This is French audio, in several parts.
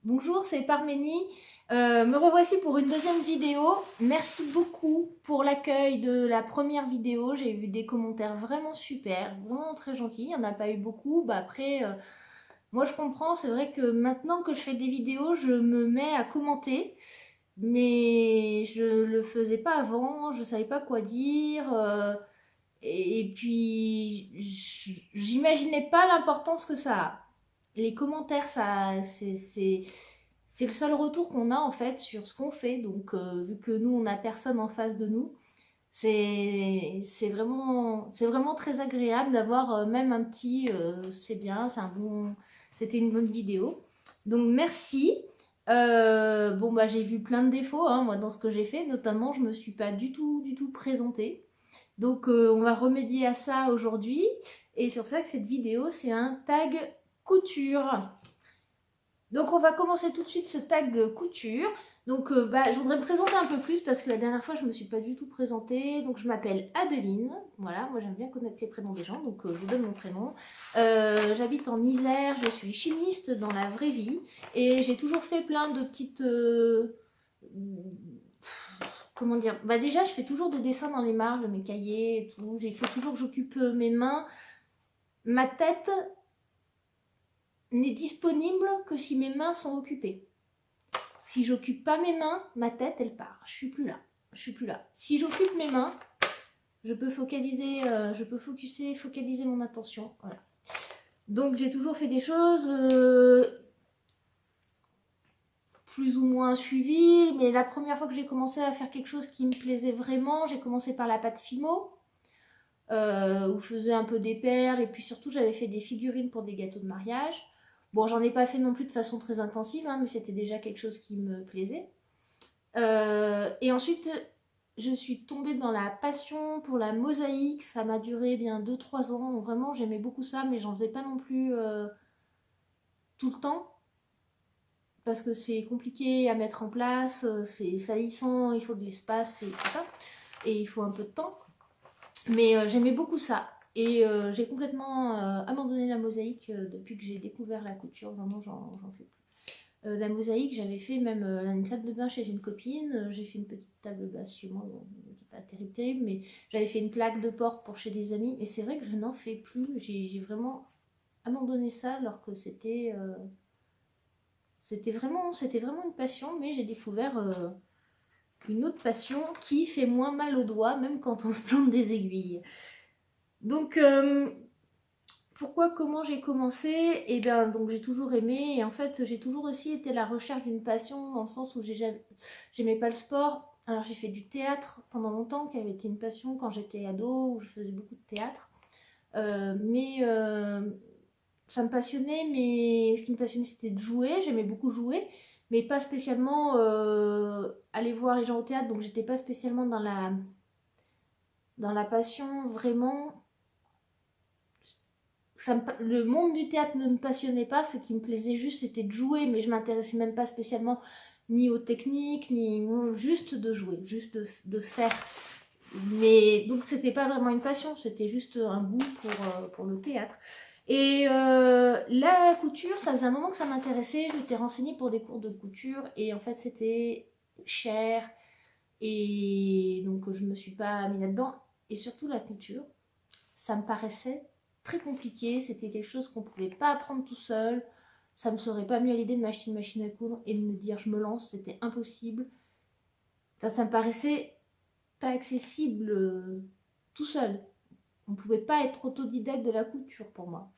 Bonjour, c'est Parménie. Me revoici pour une deuxième vidéo. Merci beaucoup pour l'accueil de la première vidéo. J'ai eu des commentaires vraiment super, vraiment très gentils. Il n'y en a pas eu beaucoup. Après, moi je comprends. C'est vrai que maintenant que je fais des vidéos, je me mets à commenter. Mais je le faisais pas avant. Je savais pas quoi dire. Et puis, j'imaginais pas l'importance que ça a. Les commentaires, c'est le seul retour qu'on a en fait sur ce qu'on fait. Donc, vu que nous, on n'a personne en face de nous, c'est vraiment très agréable d'avoir même un petit c'est bien, c'était une bonne vidéo. Donc, merci. J'ai vu plein de défauts hein, moi dans ce que j'ai fait, notamment je me suis pas du tout présentée. Donc on va remédier à ça aujourd'hui. Et c'est pour ça que cette vidéo, c'est un tag couture. Donc on va commencer tout de suite ce tag couture. Donc je voudrais me présenter un peu plus parce que la dernière fois je ne me suis pas du tout présentée. Donc je m'appelle Adeline. Voilà, moi j'aime bien connaître les prénoms des gens, donc je vous donne mon prénom. J'habite en Isère, je suis chimiste dans la vraie vie. Et j'ai toujours fait plein de petites... comment dire, déjà je fais toujours des dessins dans les marges de mes cahiers et tout, j'ai fait toujours, j'occupe mes mains, ma tête n'est disponible que si mes mains sont occupées. Si j'occupe pas mes mains, ma tête elle part, je suis plus là. Si j'occupe mes mains, je peux focaliser, focaliser mon attention, voilà. Donc j'ai toujours fait des choses plus ou moins suivies, mais la première fois que j'ai commencé à faire quelque chose qui me plaisait vraiment, j'ai commencé par la pâte Fimo. Où je faisais un peu des perles et puis surtout j'avais fait des figurines pour des gâteaux de mariage. Bon, j'en ai pas fait non plus de façon très intensive, hein, mais c'était déjà quelque chose qui me plaisait. Et ensuite, je suis tombée dans la passion pour la mosaïque. Ça m'a duré bien 2-3 ans. Vraiment, j'aimais beaucoup ça, mais j'en faisais pas non plus tout le temps. Parce que c'est compliqué à mettre en place, c'est salissant, il faut de l'espace et tout ça. Et il faut un peu de temps. Mais j'aimais beaucoup ça. Et j'ai complètement abandonné la mosaïque depuis que j'ai découvert la couture. Vraiment, j'en fais plus. La mosaïque, j'avais fait même une salle de bain chez une copine. J'ai fait une petite table basse chez moi. Bon, c'est pas terrible, mais j'avais fait une plaque de porte pour chez des amis. Et c'est vrai que je n'en fais plus. J'ai vraiment abandonné ça alors que c'était vraiment une passion. Mais j'ai découvert une autre passion qui fait moins mal aux doigts, même quand on se plante des aiguilles. Donc, comment j'ai commencé? Et bien, donc j'ai toujours aimé, et en fait, j'ai toujours aussi été à la recherche d'une passion, dans le sens où j'aimais pas le sport. Alors, j'ai fait du théâtre pendant longtemps, qui avait été une passion quand j'étais ado, où je faisais beaucoup de théâtre. Ça me passionnait, mais ce qui me passionnait, c'était de jouer. J'aimais beaucoup jouer, mais pas spécialement aller voir les gens au théâtre, donc j'étais pas spécialement dans la passion vraiment. Le monde du théâtre ne me passionnait pas, ce qui me plaisait juste c'était de jouer, mais je m'intéressais même pas spécialement ni aux techniques, ni juste de jouer, juste de faire. Mais donc c'était pas vraiment une passion, c'était juste un goût pour le théâtre. Et la couture, ça faisait un moment que ça m'intéressait, je m'étais renseignée pour des cours de couture, et en fait c'était cher, et donc je me suis pas mis là-dedans. Et surtout la couture, ça me paraissait très compliqué, c'était quelque chose qu'on ne pouvait pas apprendre tout seul, ça me serait pas mis à l'idée de m'acheter une machine à coudre et de me dire je me lance, c'était impossible. Ça me paraissait pas accessible tout seul. On ne pouvait pas être autodidacte de la couture pour moi.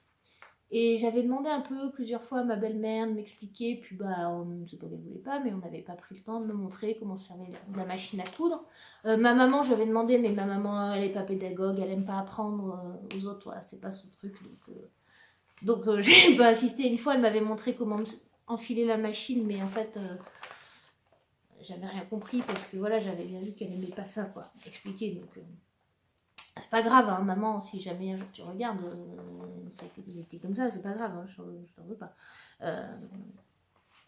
Et j'avais demandé un peu plusieurs fois à ma belle-mère de m'expliquer, puis on ne sait pas qu'elle voulait pas, mais on n'avait pas pris le temps de me montrer comment servait la machine à coudre. Ma maman, je lui avais demandé, mais ma maman, elle n'est pas pédagogue, elle n'aime pas apprendre aux autres, voilà, c'est pas son truc. Donc j'ai pas assisté. Une fois, elle m'avait montré comment enfiler la machine, mais en fait, j'avais rien compris parce que voilà, j'avais bien vu qu'elle n'aimait pas ça, quoi, expliquer. Donc c'est pas grave, hein, maman, si jamais un jour tu regardes, ça a été comme ça, c'est pas grave, hein, je t'en veux pas.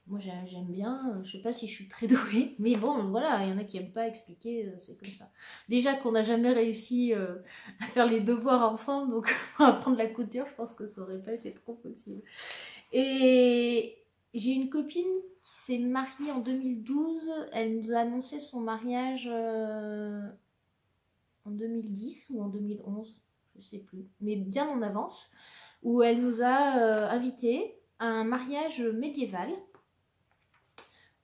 Moi j'aime bien, je sais pas si je suis très douée, mais bon, voilà, il y en a qui aiment pas expliquer, c'est comme ça. Déjà qu'on n'a jamais réussi à faire les devoirs ensemble, donc apprendre la couture, je pense que ça aurait pas été trop possible. Et J'ai une copine qui s'est mariée en 2012. Elle nous a annoncé son mariage en 2010 ou en 2011, je sais plus, mais bien en avance, où elle nous a invités à un mariage médiéval.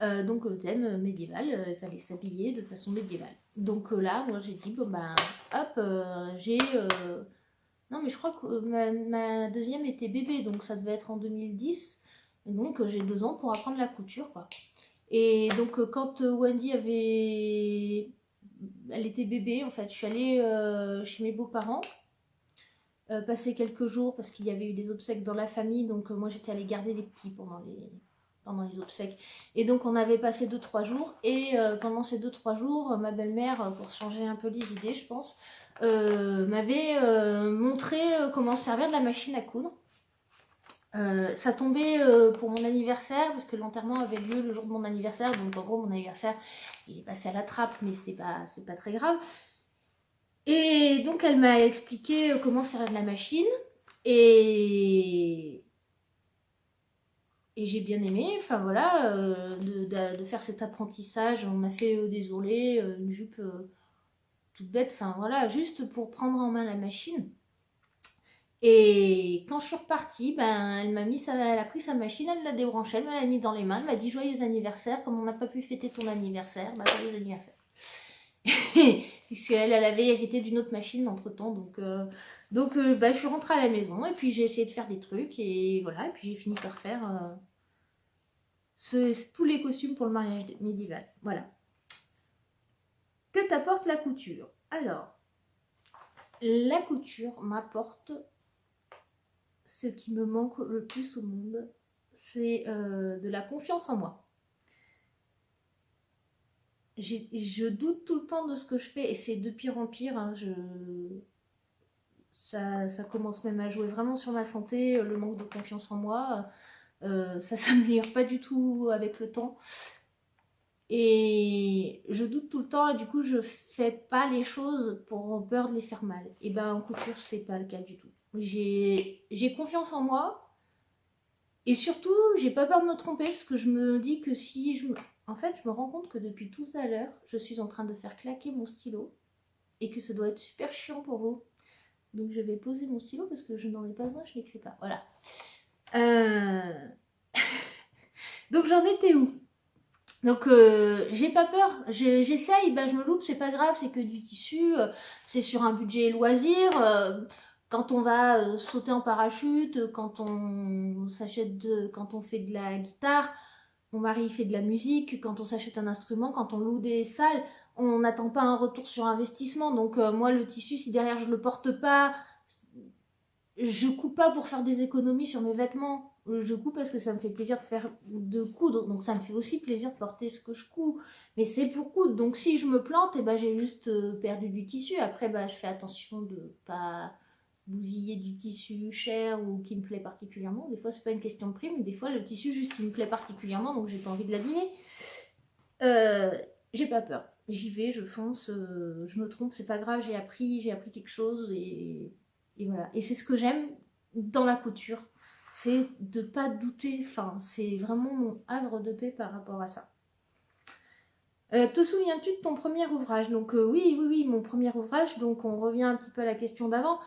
Donc le thème médiéval, il fallait s'habiller de façon médiévale. Donc là, moi j'ai dit, bon ben, hop, j'ai... non mais je crois que ma deuxième était bébé, donc ça devait être en 2010. Et donc j'ai 2 ans pour apprendre la couture, quoi. Et donc quand Wendy avait... Elle était bébé, en fait, je suis allée chez mes beaux-parents. Passer quelques jours parce qu'il y avait eu des obsèques dans la famille, donc moi j'étais allée garder les petits pendant les obsèques. Et donc on avait passé 2-3 jours, et pendant ces 2-3 jours, ma belle-mère, pour changer un peu les idées, je pense, m'avait montré comment se servir de la machine à coudre. Ça tombait pour mon anniversaire, parce que l'enterrement avait lieu le jour de mon anniversaire, donc en gros mon anniversaire il est passé à la trappe, mais c'est pas très grave. Et donc elle m'a expliqué comment servir de la machine, et j'ai bien aimé, enfin voilà, de faire cet apprentissage. On a fait des ourlets, une jupe toute bête, enfin voilà, juste pour prendre en main la machine. Et quand je suis repartie, ben, elle a pris sa machine, elle l'a débranchée, elle me l'a mis dans les mains, elle m'a dit joyeux anniversaire, comme on n'a pas pu fêter ton anniversaire, bah joyeux anniversaire. Puisqu'elle avait hérité d'une autre machine entre temps, donc bah, je suis rentrée à la maison, et puis j'ai essayé de faire des trucs, et voilà, et puis j'ai fini par faire tous les costumes pour le mariage médiéval. Voilà. Que t'apporte la couture? Alors, la couture m'apporte ce qui me manque le plus au monde, c'est de la confiance en moi. Je doute tout le temps de ce que je fais, et c'est de pire en pire, hein, ça commence même à jouer vraiment sur ma santé, le manque de confiance en moi. Ça s'améliore pas du tout avec le temps. Et je doute tout le temps, et du coup je fais pas les choses pour peur de les faire mal. Et ben en couture c'est pas le cas du tout. J'ai confiance en moi, et surtout j'ai pas peur de me tromper, parce que je me dis que si je me... En fait je me rends compte que depuis tout à l'heure je suis en train de faire claquer mon stylo, et que ça doit être super chiant pour vous. Donc je vais poser mon stylo parce que je n'en ai pas besoin, je n'écris pas. Voilà. Donc j'en étais où? Donc j'ai pas peur, j'essaye, ben, je me loupe, c'est pas grave, c'est que du tissu, c'est sur un budget loisir. Quand on va sauter en parachute, quand on fait de la guitare, mon mari fait de la musique, quand on s'achète un instrument, quand on loue des salles, on n'attend pas un retour sur investissement. Donc moi le tissu, si derrière je le porte pas, je couds pas pour faire des économies sur mes vêtements. Je couds parce que ça me fait plaisir de coudre. Donc ça me fait aussi plaisir de porter ce que je couds. Mais c'est pour coudre. Donc si je me plante, ben, j'ai juste perdu du tissu. Après, ben, je fais attention de pas bousiller du tissu cher ou qui me plaît particulièrement. Des fois, c'est pas une question de prix, mais des fois, le tissu juste il me plaît particulièrement, donc j'ai pas envie de l'abîmer. J'ai pas peur. J'y vais, je fonce, je me trompe, c'est pas grave, j'ai appris quelque chose, et voilà. Et c'est ce que j'aime dans la couture, c'est de pas douter, enfin, c'est vraiment mon havre de paix par rapport à ça. Te souviens-tu de ton premier ouvrage? Donc oui, mon premier ouvrage, donc on revient un petit peu à la question d'avant.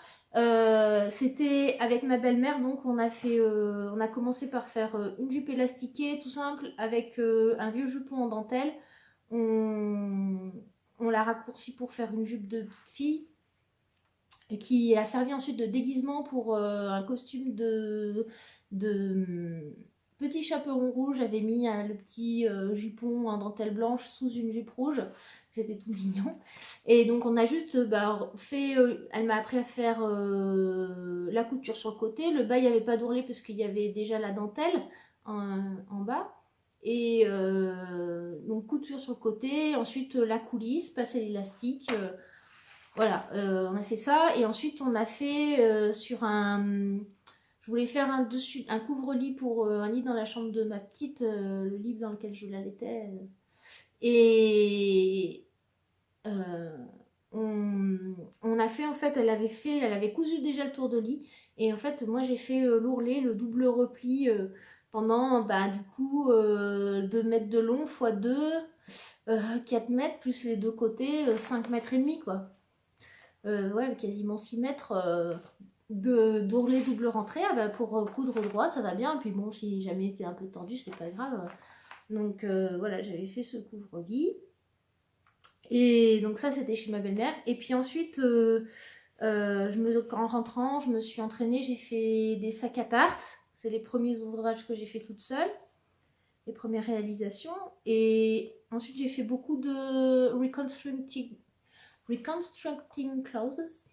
C'était avec ma belle-mère, donc on a commencé par faire une jupe élastiquée, tout simple, avec un vieux jupon en dentelle. On, on l'a raccourci pour faire une jupe de petite fille, qui a servi ensuite de déguisement pour un costume de petit chaperon rouge. J'avais mis le petit jupon en dentelle blanche sous une jupe rouge. C'était tout mignon. Et donc on a juste fait... elle m'a appris à faire la couture sur le côté. Le bas, il n'y avait pas d'ourlet parce qu'il y avait déjà la dentelle en bas. Et donc couture sur le côté. Ensuite la coulisse, passer l'élastique... voilà, on a fait ça, et ensuite on a fait sur un... Je voulais faire un couvre-lit pour un lit dans la chambre de ma petite, le lit dans lequel je l'allaitais. Et on a fait, en fait, elle avait cousu déjà le tour de lit, et en fait moi j'ai fait l'ourlet, le double repli pendant du coup 2 mètres de long x 2, 4 mètres plus les deux côtés, 5 mètres et demi quoi. Ouais, quasiment 6 mètres d'ourlet double rentrée. Pour coudre droit ça va bien, et puis bon, si jamais t'es un peu tendu c'est pas grave. Donc voilà, j'avais fait ce couvre-lit. Et donc ça c'était chez ma belle-mère. Et puis ensuite, en rentrant, je me suis entraînée, j'ai fait des sacs à tarte. C'est les premiers ouvrages que j'ai fait toute seule, les premières réalisations. Et ensuite j'ai fait beaucoup de reconstructing clothes.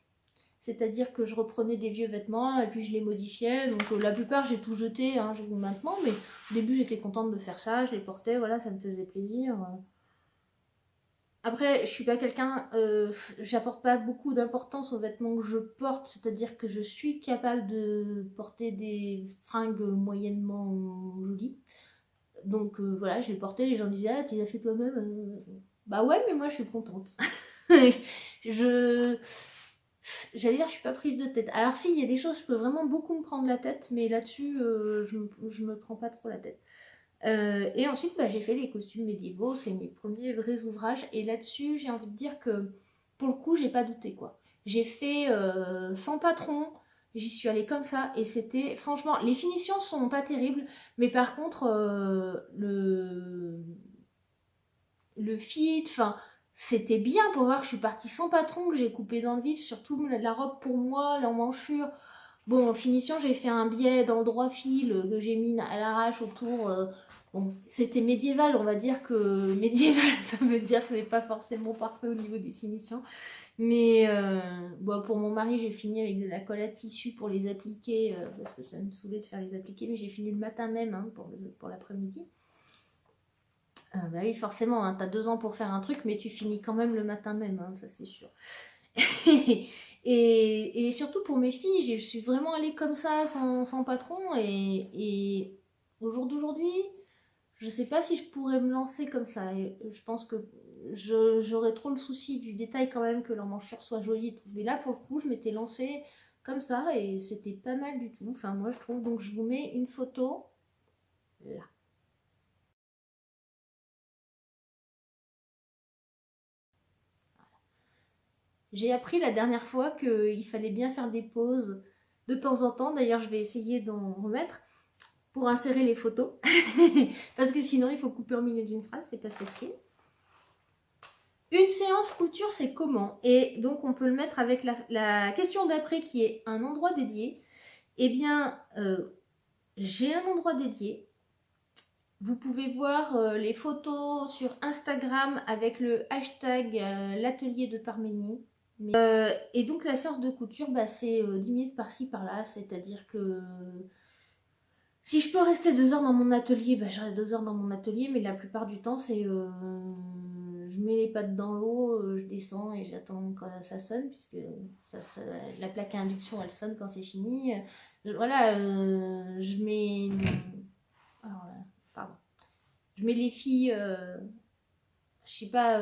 C'est-à-dire que je reprenais des vieux vêtements et puis je les modifiais. Donc la plupart j'ai tout jeté maintenant, mais au début j'étais contente de faire ça, je les portais, voilà, ça me faisait plaisir. Après, je suis pas quelqu'un, j'apporte pas beaucoup d'importance aux vêtements que je porte, c'est-à-dire que je suis capable de porter des fringues moyennement jolies. Donc voilà, je les portais, les gens me disaient ah tu les as fait toi-même. Bah ouais, mais moi je suis contente. je J'allais dire, je suis pas prise de tête. Alors si, il y a des choses, je peux vraiment beaucoup me prendre la tête, mais là-dessus, je me prends pas trop la tête. Et ensuite, j'ai fait les costumes médiévaux, c'est mes premiers vrais ouvrages. Et là-dessus, j'ai envie de dire que, pour le coup, j'ai pas douté, quoi. J'ai fait sans patron, j'y suis allée comme ça, et c'était, franchement, les finitions sont pas terribles, mais par contre, le fit, enfin, c'était bien pour voir que je suis partie sans patron, que j'ai coupé dans le vif, surtout la robe pour moi, l'emmanchure. Bon, en finition, j'ai fait un biais dans le droit fil que j'ai mis à l'arrache autour. Bon, c'était médiéval, on va dire que médiéval, ça veut dire que c'est pas forcément parfait au niveau des finitions. Mais pour mon mari, j'ai fini avec de la colle à tissu pour les appliquer, parce que ça me saoulait de faire les appliquer, mais j'ai fini le matin même pour l'après-midi. Bah oui, forcément, hein, t'as 2 ans pour faire un truc, mais tu finis quand même le matin même, hein, ça c'est sûr. et surtout pour mes filles, je suis vraiment allée comme ça, sans patron, et au jour d'aujourd'hui, je sais pas si je pourrais me lancer comme ça. Et je pense que j'aurais trop le souci du détail quand même, que l'emmanchure soit jolie et tout. Mais là, pour le coup, je m'étais lancée comme ça, et c'était pas mal du tout. Enfin, moi, je trouve. Donc, je vous mets une photo là. J'ai appris la dernière fois qu'il fallait bien faire des pauses de temps en temps. D'ailleurs, je vais essayer d'en remettre pour insérer les photos. Parce que sinon, il faut couper au milieu d'une phrase, c'est pas facile. Une séance couture, c'est comment? Et donc, on peut le mettre avec la question d'après qui est un endroit dédié. Eh bien, j'ai un endroit dédié. Vous pouvez voir les photos sur Instagram avec le hashtag l'atelier de Parménie. Et donc la séance de couture, c'est 10 minutes par-ci par-là, c'est-à-dire que si je peux rester 2 heures dans mon atelier, je reste 2 heures dans mon atelier, mais la plupart du temps c'est je mets les pattes dans l'eau, je descends et j'attends quand ça sonne, puisque la plaque à induction elle sonne quand c'est fini. Voilà, je mets... Alors, pardon. Je mets les filles, je sais pas,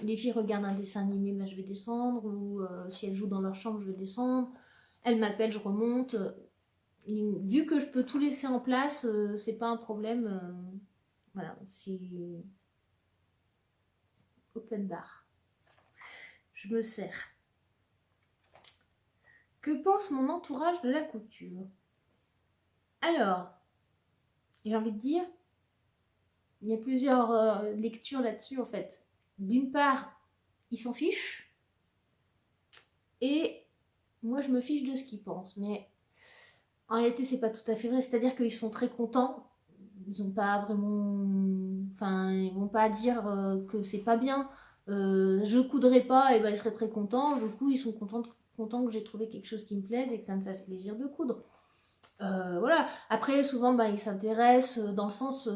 les filles regardent un dessin animé, je vais descendre, ou si elles jouent dans leur chambre, je vais descendre. Elles m'appellent, je remonte. Vu que je peux tout laisser en place, c'est pas un problème. Voilà, c'est open bar. Je me sers. Que pense mon entourage de la couture? Alors, j'ai envie de dire, il y a plusieurs lectures là-dessus en fait. D'une part, ils s'en fichent. Et moi, je me fiche de ce qu'ils pensent. Mais en réalité, c'est pas tout à fait vrai. C'est-à-dire qu'ils sont très contents. Ils ont pas vraiment... Enfin, ils vont pas dire que c'est pas bien. Je coudrais pas, et ils seraient très contents. Du coup, ils sont contents que j'ai trouvé quelque chose qui me plaise et que ça me fasse plaisir de coudre. Voilà. Après, souvent, ils s'intéressent dans le sens...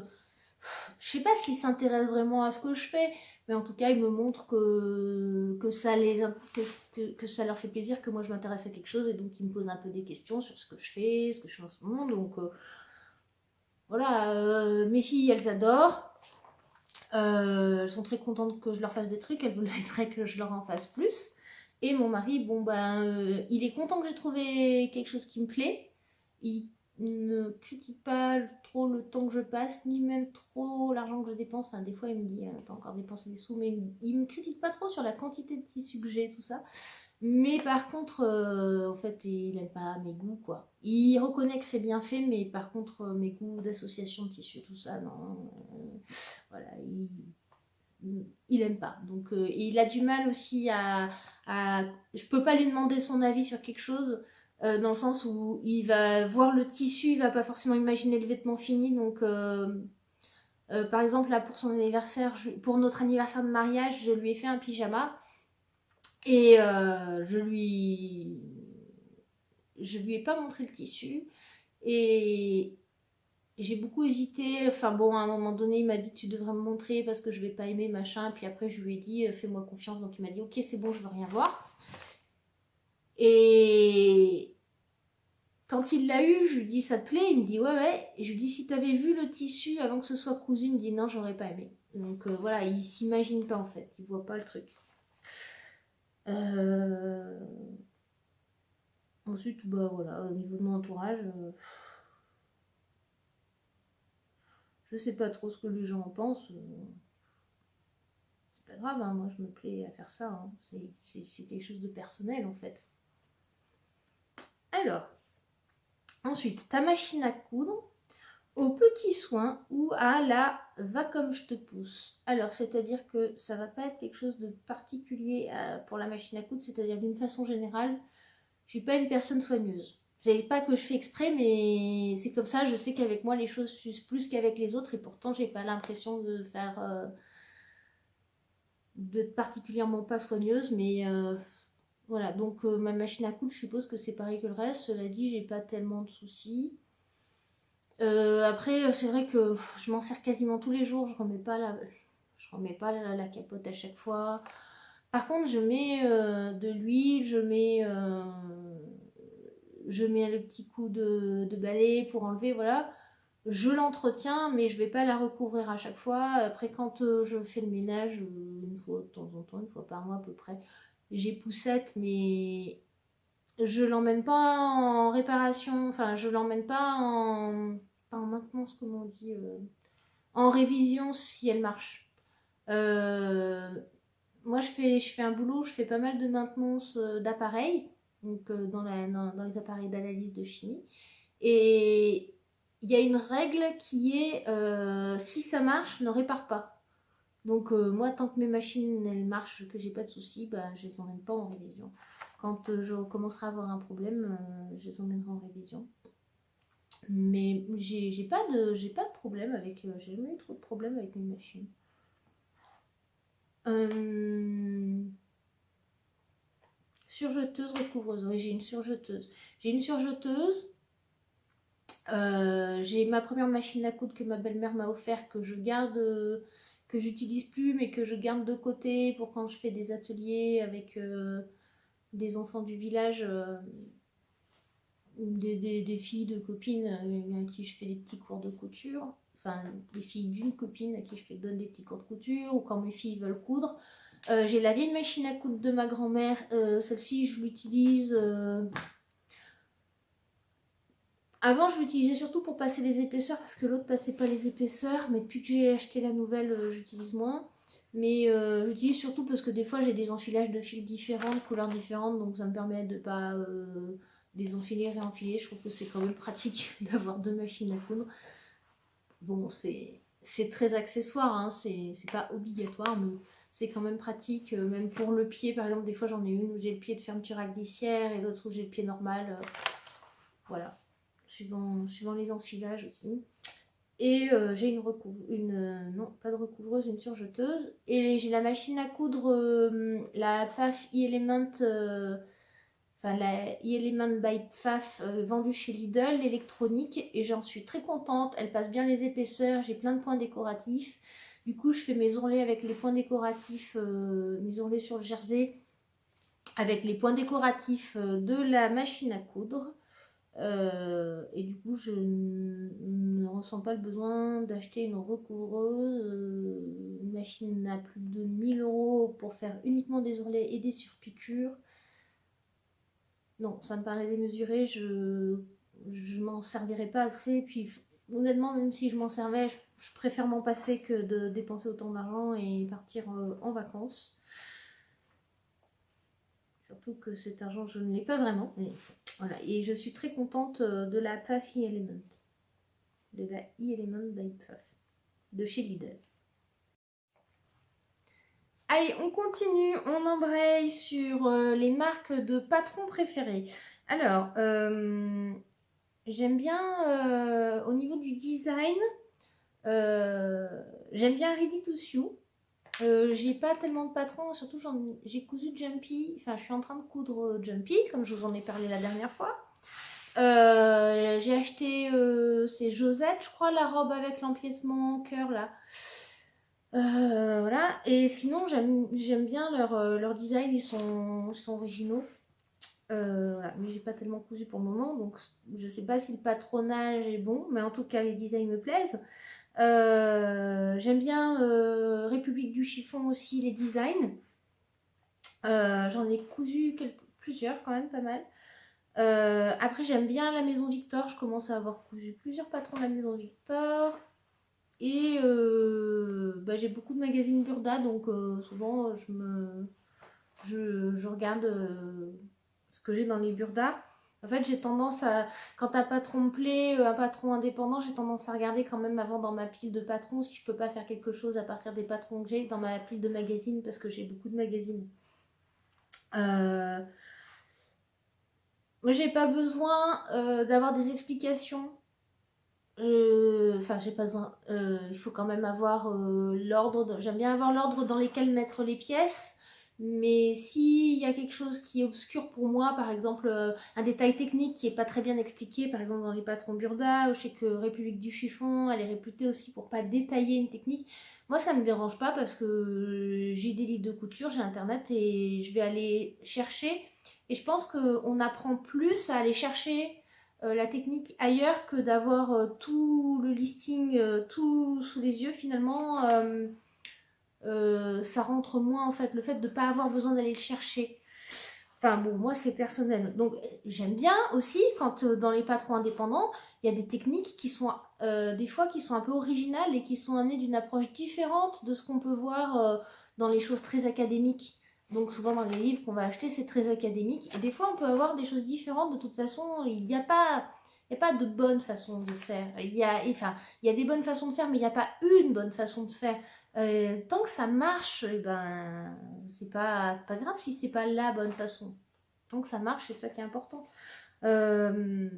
je sais pas s'ils s'intéressent vraiment à ce que je fais, mais en tout cas, ils me montrent que ça leur fait plaisir, que moi je m'intéresse à quelque chose, et donc ils me posent un peu des questions sur ce que je fais, ce que je fais en ce moment. Donc voilà, mes filles, elles adorent. Elles sont très contentes que je leur fasse des trucs, elles voudraient que je leur en fasse plus. Et mon mari, il est content que j'ai trouvé quelque chose qui me plaît. Il ne critique pas trop le temps que je passe, ni même trop l'argent que je dépense. Enfin, des fois, il me dit, t'as encore dépensé des sous, mais il me critique pas trop sur la quantité de tissus que j'ai, tout ça. Mais par contre, en fait, il aime pas mes goûts, quoi. Il reconnaît que c'est bien fait, mais par contre, mes goûts d'association de tissus, tout ça, non. Voilà, il aime pas. Donc, il a du mal aussi à... Je peux pas lui demander son avis sur quelque chose, dans le sens où il va voir le tissu, il va pas forcément imaginer le vêtement fini. Donc, par exemple, là, pour son anniversaire, pour notre anniversaire de mariage, je lui ai fait un pyjama. Et je lui ai pas montré le tissu. Et j'ai beaucoup hésité. Enfin bon, à un moment donné, il m'a dit tu devrais me montrer parce que je vais pas aimer, machin. Puis après, je lui ai dit fais-moi confiance. Donc il m'a dit ok, c'est bon, je veux rien voir. Et quand il l'a eu, je lui dis ça te plaît? Il me dit ouais, ouais. Et je lui dis si t'avais vu le tissu avant que ce soit cousu, il me dit non, j'aurais pas aimé. Donc voilà, il s'imagine pas en fait, il voit pas le truc. Ensuite, bah voilà, au niveau de mon entourage, je sais pas trop ce que les gens en pensent. C'est pas grave, hein, moi je me plais à faire ça. Hein. C'est quelque chose de personnel en fait. Alors, ensuite, ta machine à coudre, au petit soin ou à la va comme je te pousse. Alors, c'est-à-dire que ça va pas être quelque chose de particulier pour la machine à coudre, c'est-à-dire d'une façon générale, je suis pas une personne soigneuse. C'est pas que je fais exprès, mais c'est comme ça. Je sais qu'avec moi, les choses s'usent plus qu'avec les autres, et pourtant, j'ai pas l'impression de faire d'être particulièrement pas soigneuse, mais voilà. Donc, ma machine à coudre, je suppose que c'est pareil que le reste. Cela dit, j'ai pas tellement de soucis. Après, c'est vrai que je m'en sers quasiment tous les jours. Je remets pas la capote à chaque fois. Par contre, je mets de l'huile, je mets le petit coup de balai pour enlever, voilà. Je l'entretiens, mais je vais pas la recouvrir à chaque fois. Après, quand je fais le ménage, une fois de temps en temps, une fois par mois à peu près, j'ai poussette, mais je l'emmène pas en réparation, enfin, je l'emmène pas en maintenance, comment on dit, en révision si elle marche. Euh, Moi, je fais un boulot, je fais pas mal de maintenance d'appareils, donc dans les appareils d'analyse de chimie. Et il y a une règle qui est si ça marche, ne répare pas. Donc moi, tant que mes machines elles marchent, que j'ai pas de soucis, bah, je les emmène pas en révision. Quand je commencerai à avoir un problème, je les emmènerai en révision. Mais j'ai pas de problème avec, j'ai jamais eu trop de problèmes avec mes machines. Euh, Surjeteuse, recouvreuse. Oui, j'ai une surjeteuse. J'ai une surjeteuse. J'ai ma première machine à coudre que ma belle-mère m'a offert, que je garde, que j'utilise plus, mais que je garde de côté pour quand je fais des ateliers avec des enfants du village, des filles de copines à qui je fais des petits cours de couture. Enfin, des filles d'une copine à qui je donne des petits cours de couture, ou quand mes filles veulent coudre. J'ai la vieille machine à coudre de ma grand-mère. Celle-ci, je l'utilise. Avant, je l'utilisais surtout pour passer les épaisseurs parce que l'autre passait pas les épaisseurs. Mais depuis que j'ai acheté la nouvelle, j'utilise moins. Mais j'utilise surtout parce que des fois, j'ai des enfilages de fils différents, de couleurs différentes. Donc ça me permet de pas les enfiler, réenfiler. Je trouve que c'est quand même pratique d'avoir deux machines à coudre. Bon, c'est très accessoire, hein, c'est pas obligatoire, mais c'est quand même pratique. Même pour le pied, par exemple, des fois j'en ai une où j'ai le pied de fermeture à glissière et l'autre où j'ai le pied normal. Voilà, suivant les enfilages aussi. Et j'ai non, pas de recouvreuse, une surjeteuse. Et j'ai la machine à coudre, la Pfaff e-Element, enfin la e-Element by Pfaff, vendue chez Lidl, l'électronique. Et j'en suis très contente. Elle passe bien les épaisseurs, j'ai plein de points décoratifs. Du coup, je fais mes ourlets avec les points décoratifs, mes ourlets sur le jersey, avec les points décoratifs de la machine à coudre. Et du coup, je ne ressens pas le besoin d'acheter une recouvreuse, une machine à plus de 1000 € pour faire uniquement des ourlets et des surpiqûres. Non, ça me paraît démesuré. je m'en servirai pas assez. Puis honnêtement, même si je m'en servais, je préfère m'en passer que de dépenser autant d'argent et partir en vacances. Surtout que cet argent, je ne l'ai pas vraiment. Mais voilà. Et je suis très contente de la Puff E-Element. De la E-Element by Puff. De chez Lidl. Allez, on continue, on embraye sur les marques de patrons préférés. Alors, j'aime bien au niveau du design, j'aime bien Ready to Sew. J'ai pas tellement de patrons, surtout j'ai cousu Jumpy, enfin je suis en train de coudre Jumpy, comme je vous en ai parlé la dernière fois. J'ai acheté, c'est Josette, je crois, la robe avec l'empiècement cœur là. Voilà, et sinon j'aime bien leur design, ils sont originaux. Voilà. Mais j'ai pas tellement cousu pour le moment, donc je sais pas si le patronage est bon, mais en tout cas les designs me plaisent. J'aime bien République du chiffon aussi, les designs. J'en ai cousu plusieurs quand même, pas mal. Après j'aime bien la Maison Victor, je commence à avoir cousu plusieurs patrons de la Maison Victor. Et bah, j'ai beaucoup de magazines Burda, donc souvent je regarde ce que j'ai dans les Burda. En fait, j'ai tendance à, quand un patron me plaît, un patron indépendant, j'ai tendance à regarder quand même avant dans ma pile de patrons si je peux pas faire quelque chose à partir des patrons que j'ai dans ma pile de magazines, parce que j'ai beaucoup de magazines. Moi, j'ai pas besoin d'avoir des explications. Enfin, j'ai pas besoin. Il faut quand même avoir l'ordre. J'aime bien avoir l'ordre dans lesquels mettre les pièces. Mais s'il y a quelque chose qui est obscur pour moi, par exemple un détail technique qui est pas très bien expliqué, par exemple dans les patrons Burda, ou je sais que République du chiffon, elle est réputée aussi pour pas détailler une technique. Moi, ça me dérange pas parce que j'ai des livres de couture, j'ai internet et je vais aller chercher. Et je pense qu'on apprend plus à aller chercher la technique ailleurs que d'avoir tout le listing tout sous les yeux. Finalement ça rentre moins en fait, le fait de ne pas avoir besoin d'aller le chercher. Enfin bon, moi c'est personnel. Donc j'aime bien aussi quand dans les patrons indépendants, il y a des techniques qui sont des fois qui sont un peu originales et qui sont amenées d'une approche différente de ce qu'on peut voir dans les choses très académiques. Donc souvent dans les livres qu'on va acheter, c'est très académique. Et des fois on peut avoir des choses différentes. De toute façon, il n'y a pas de bonne façon de faire. Il y a des bonnes façons de faire, mais il n'y a pas une bonne façon de faire. Tant que ça marche, eh ben, c'est pas grave si c'est pas la bonne façon. Tant que ça marche, c'est ça qui est important. Donc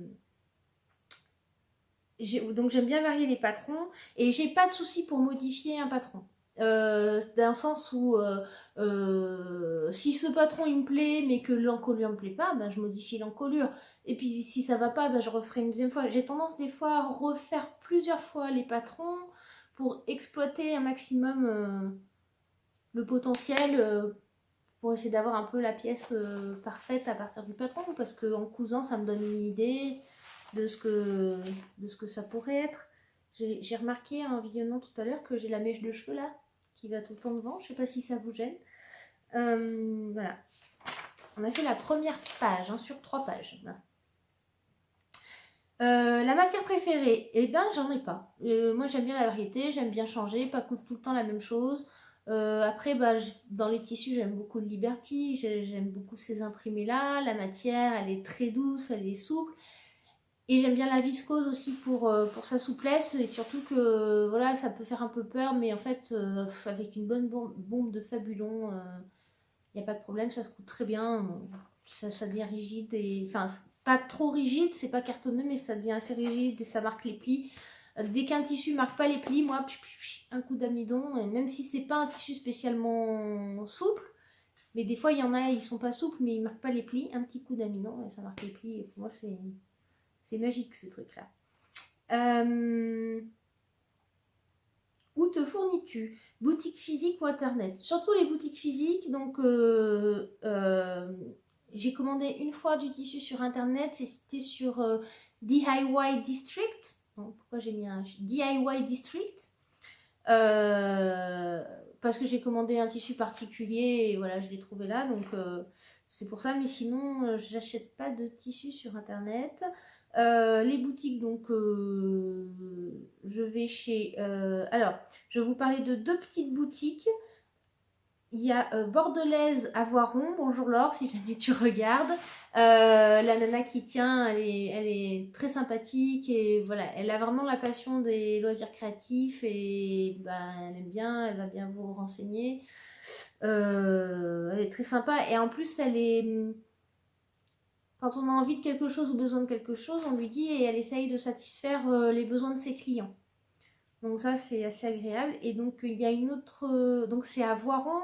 j'aime bien varier les patrons et j'ai pas de souci pour modifier un patron. Dans le sens où si ce patron il me plaît mais que l'encolure me plaît pas, ben, je modifie l'encolure. Et puis si ça va pas, ben, je referai une deuxième fois. J'ai tendance des fois à refaire plusieurs fois les patrons pour exploiter un maximum le potentiel, pour essayer d'avoir un peu la pièce parfaite à partir du patron, parce qu'en cousant ça me donne une idée de ce que ça pourrait être. J'ai remarqué en visionnant tout à l'heure que j'ai la mèche de cheveux là qui va tout le temps devant, je sais pas si ça vous gêne. Voilà, on a fait la première page sur 3 pages. La matière préférée, eh ben j'en ai pas. Moi j'aime bien la variété, j'aime bien changer, pas tout le temps la même chose. Après bah, dans les tissus j'aime beaucoup le Liberty, j'aime beaucoup ces imprimés là, la matière elle est très douce, elle est souple. Et j'aime bien la viscose aussi pour sa souplesse, et surtout que voilà, ça peut faire un peu peur, mais en fait avec une bonne bombe de Fabulon, il n'y a pas de problème, ça se coud très bien, ça devient rigide, et enfin pas trop rigide, c'est pas cartonné, mais ça devient assez rigide et ça marque les plis. Dès qu'un tissu marque pas les plis, moi un coup d'amidon, et même si c'est pas un tissu spécialement souple, mais des fois il y en a, ils sont pas souples mais ils marquent pas les plis, un petit coup d'amidon et ça marque les plis, et pour moi c'est magique ce truc là. Où te fournis-tu? Boutique physique ou internet? Surtout les boutiques physiques. Donc j'ai commandé une fois du tissu sur internet, c'était sur DIY District. Non, pourquoi j'ai mis un DIY District? Parce que j'ai commandé un tissu particulier et voilà, je l'ai trouvé là, donc c'est pour ça. Mais sinon j'achète pas de tissu sur internet. Les boutiques, donc je vais chez... alors, je vais vous parler de 2 petites boutiques. Il y a Bordelaise à Voiron, bonjour Laure, si jamais tu regardes. La nana qui tient, elle est très sympathique et voilà, elle a vraiment la passion des loisirs créatifs et ben, elle aime bien, elle va bien vous renseigner. Elle est très sympa et en plus, elle est... Quand on a envie de quelque chose ou besoin de quelque chose, on lui dit et elle essaye de satisfaire les besoins de ses clients. Donc ça, c'est assez agréable. Et donc, il y a une autre... donc, c'est à Voiron.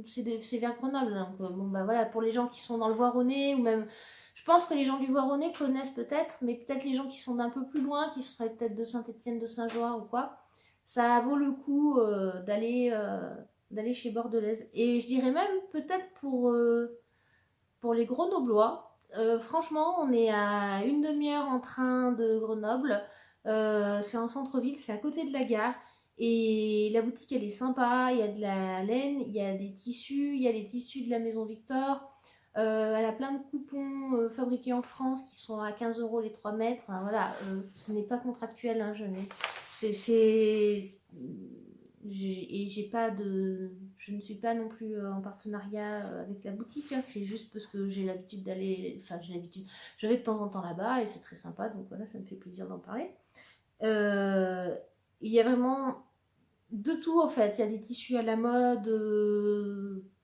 C'est vers Grenoble. Donc, bon, bah voilà, pour les gens qui sont dans le Voironnais, ou même... Je pense que les gens du Voironnais connaissent peut-être, mais peut-être les gens qui sont d'un peu plus loin, qui seraient peut-être de Saint-Étienne, de Saint-Joire ou quoi, ça vaut le coup d'aller chez Bordelaise. Et je dirais même peut-être pour les Grenoblois. Franchement, on est à une demi-heure en train de Grenoble. C'est en centre-ville, c'est à côté de la gare. Et la boutique, elle est sympa. Il y a de la laine, il y a des tissus, il y a les tissus de la Maison Victor. Elle a plein de coupons fabriqués en France qui sont à 15 € les 3 mètres. Enfin, voilà, ce n'est pas contractuel, hein, j'ai pas de... Je ne suis pas non plus en partenariat avec la boutique, hein, c'est juste parce que j'ai l'habitude d'aller... Enfin, j'ai l'habitude... Je vais de temps en temps là-bas et c'est très sympa, donc voilà, ça me fait plaisir d'en parler. Il y a vraiment de tout, en fait. Il y a des tissus à la mode,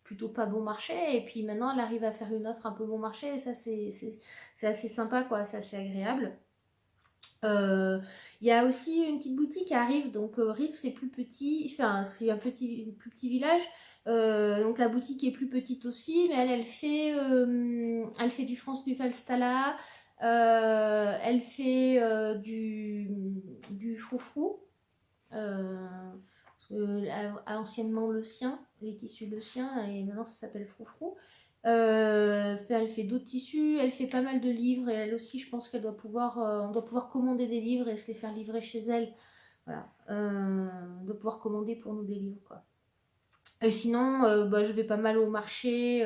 plutôt pas bon marché, et puis maintenant, elle arrive à faire une offre un peu bon marché, et ça, c'est assez sympa, quoi, c'est assez agréable. Il y a aussi une petite boutique qui arrive, donc Rive c'est plus petit, enfin c'est un plus petit village, donc la boutique est plus petite aussi, mais elle fait du France Buffalo Stala, elle fait du froufrou, parce que anciennement le sien, les tissus le sien, et maintenant ça s'appelle froufrou. Elle fait d'autres tissus, elle fait pas mal de livres et elle aussi, je pense qu'elle doit pouvoir, on doit pouvoir commander des livres et se les faire livrer chez elle. Voilà, on doit pouvoir commander pour nous des livres, quoi. Et sinon, bah, je vais pas mal au marché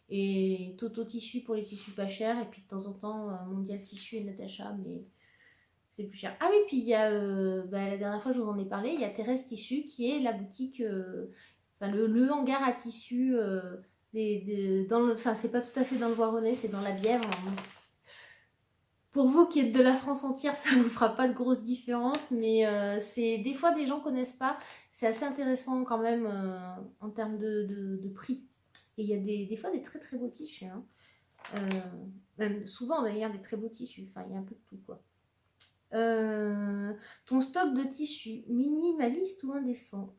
et Toto Tissu pour les tissus pas chers et puis de temps en temps Mondial Tissu et Natacha, mais c'est plus cher. Ah oui, puis il y a, bah, la dernière fois je vous en ai parlé, il y a Thérèse Tissu qui est la boutique, enfin le hangar à tissus. Enfin, c'est pas tout à fait dans le Voironnais, c'est dans la Bièvre. Pour vous qui êtes de la France entière, ça ne vous fera pas de grosse différence, mais c'est des fois des gens connaissent pas. C'est assez intéressant quand même en termes de prix. Et il y a des fois des très très beaux tissus, hein. Même souvent d'ailleurs des très beaux tissus. Enfin, il y a un peu de tout, quoi. Ton stock de tissus, minimaliste ou indécent?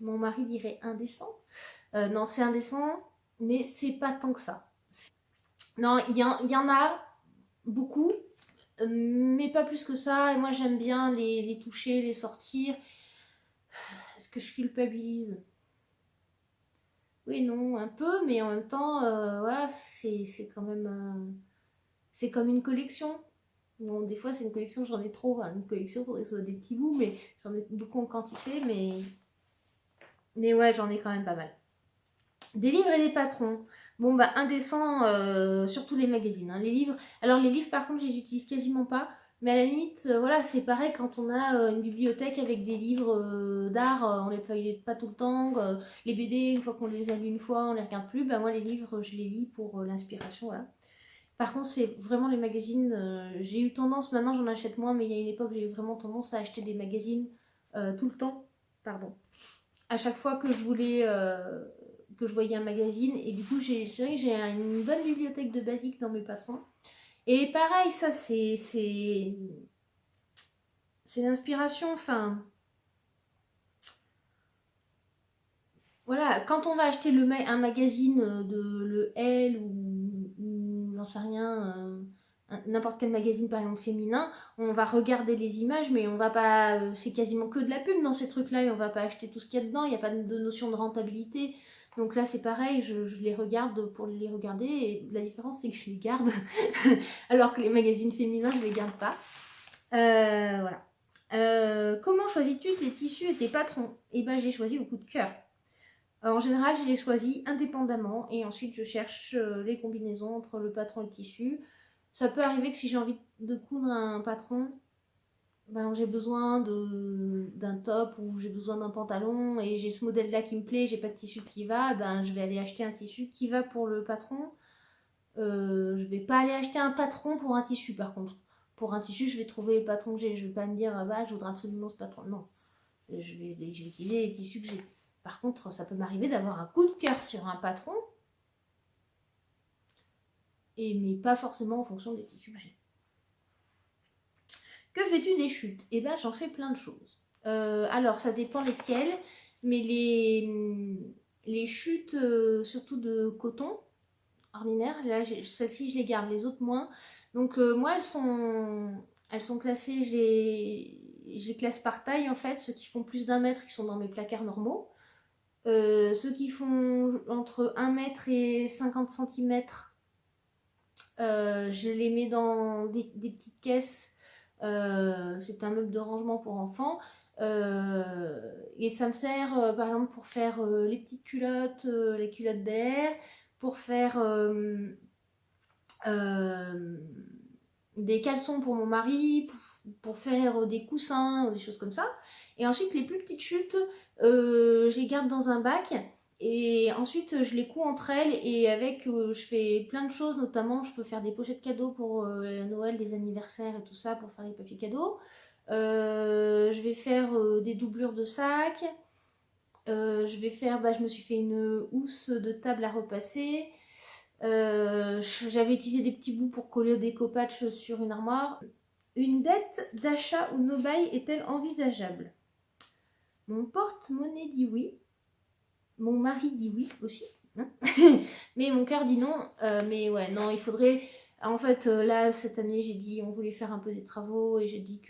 Mon mari dirait indécent. Non, c'est indécent, mais c'est pas tant que ça. Non, il y en a beaucoup, mais pas plus que ça. Et moi, j'aime bien les toucher, les sortir. Est-ce que je culpabilise? Oui, non, un peu, mais en même temps, voilà, c'est quand même... c'est comme une collection. Bon, des fois, c'est une collection, j'en ai trop. Enfin, une collection, faudrait que ce soit des petits bouts, mais j'en ai beaucoup en quantité, mais ouais, j'en ai quand même pas mal. Des livres et des patrons. Bon, bah, indécent, surtout les magazines, hein. Les livres, alors les livres, par contre, je les utilise quasiment pas. Mais à la limite, voilà, c'est pareil quand on a une bibliothèque avec des livres d'art, on les feuillette pas tout le temps. Les BD, une fois qu'on les a lus une fois, on les regarde plus. Bah, moi, les livres, je les lis pour l'inspiration, voilà. Par contre, c'est vraiment les magazines. J'ai eu tendance, maintenant j'en achète moins, mais il y a une époque, j'ai eu vraiment tendance à acheter des magazines tout le temps. Pardon. À chaque fois que je voulais, que je voyais un magazine, et du coup, c'est vrai que j'ai une bonne bibliothèque de basiques dans mes patrons. Et pareil, ça, c'est l'inspiration. Enfin, voilà, quand on va acheter un magazine de le L ou j'en sais rien, n'importe quel magazine par exemple féminin, on va regarder les images, mais on va pas, c'est quasiment que de la pub dans ces trucs-là et on va pas acheter tout ce qu'il y a dedans, il n'y a pas de notion de rentabilité. Donc là c'est pareil, je les regarde pour les regarder et la différence c'est que je les garde, alors que les magazines féminins je les garde pas. Voilà. Comment choisis-tu tes tissus et tes patrons? Eh ben j'ai choisi au coup de cœur. En général, je les choisis indépendamment et ensuite je cherche les combinaisons entre le patron et le tissu. Ça peut arriver que si j'ai envie de coudre un patron, ben, j'ai besoin d'un top ou j'ai besoin d'un pantalon et j'ai ce modèle là qui me plaît, j'ai pas de tissu qui va, ben je vais aller acheter un tissu qui va pour le patron. Je vais pas aller acheter un patron pour un tissu par contre. Pour un tissu, je vais trouver les patrons que j'ai. Je vais pas me dire, ah bah, je voudrais absolument ce patron. Non, je vais utiliser les tissus que j'ai. Par contre, ça peut m'arriver d'avoir un coup de cœur sur un patron, mais pas forcément en fonction des tissus que j'ai. Que fais-tu des chutes? Eh ben, j'en fais plein de choses. Alors, ça dépend lesquelles, mais les chutes, surtout de coton ordinaire, là, celles-ci, je les garde, les autres moins. Donc, moi, elles sont classées, j'ai classe par taille, en fait. Ceux qui font plus d'1 mètre, qui sont dans mes placards normaux. Ceux qui font entre 1 mètre et 50 cm, je les mets dans des petites caisses. C'est un meuble de rangement pour enfants. Et ça me sert par exemple pour faire les petites culottes, les culottes Bel-Air, pour faire des caleçons pour mon mari, pour faire des coussins, des choses comme ça. Et ensuite les plus petites chutes, je les garde dans un bac. Et ensuite, je les couds entre elles et avec, je fais plein de choses, notamment je peux faire des pochettes cadeaux pour Noël, des anniversaires et tout ça, pour faire les papiers cadeaux. Je vais faire des doublures de sacs. Je vais faire, je me suis fait une housse de table à repasser. J'avais utilisé des petits bouts pour coller des copatches sur une armoire. Une dette d'achat ou no buy est-elle envisageable? Mon porte-monnaie dit oui. Mon mari dit oui aussi, hein. Mais mon cœur dit non. Mais ouais, non, il faudrait... En fait, là, cette année, j'ai dit, on voulait faire un peu des travaux et j'ai dit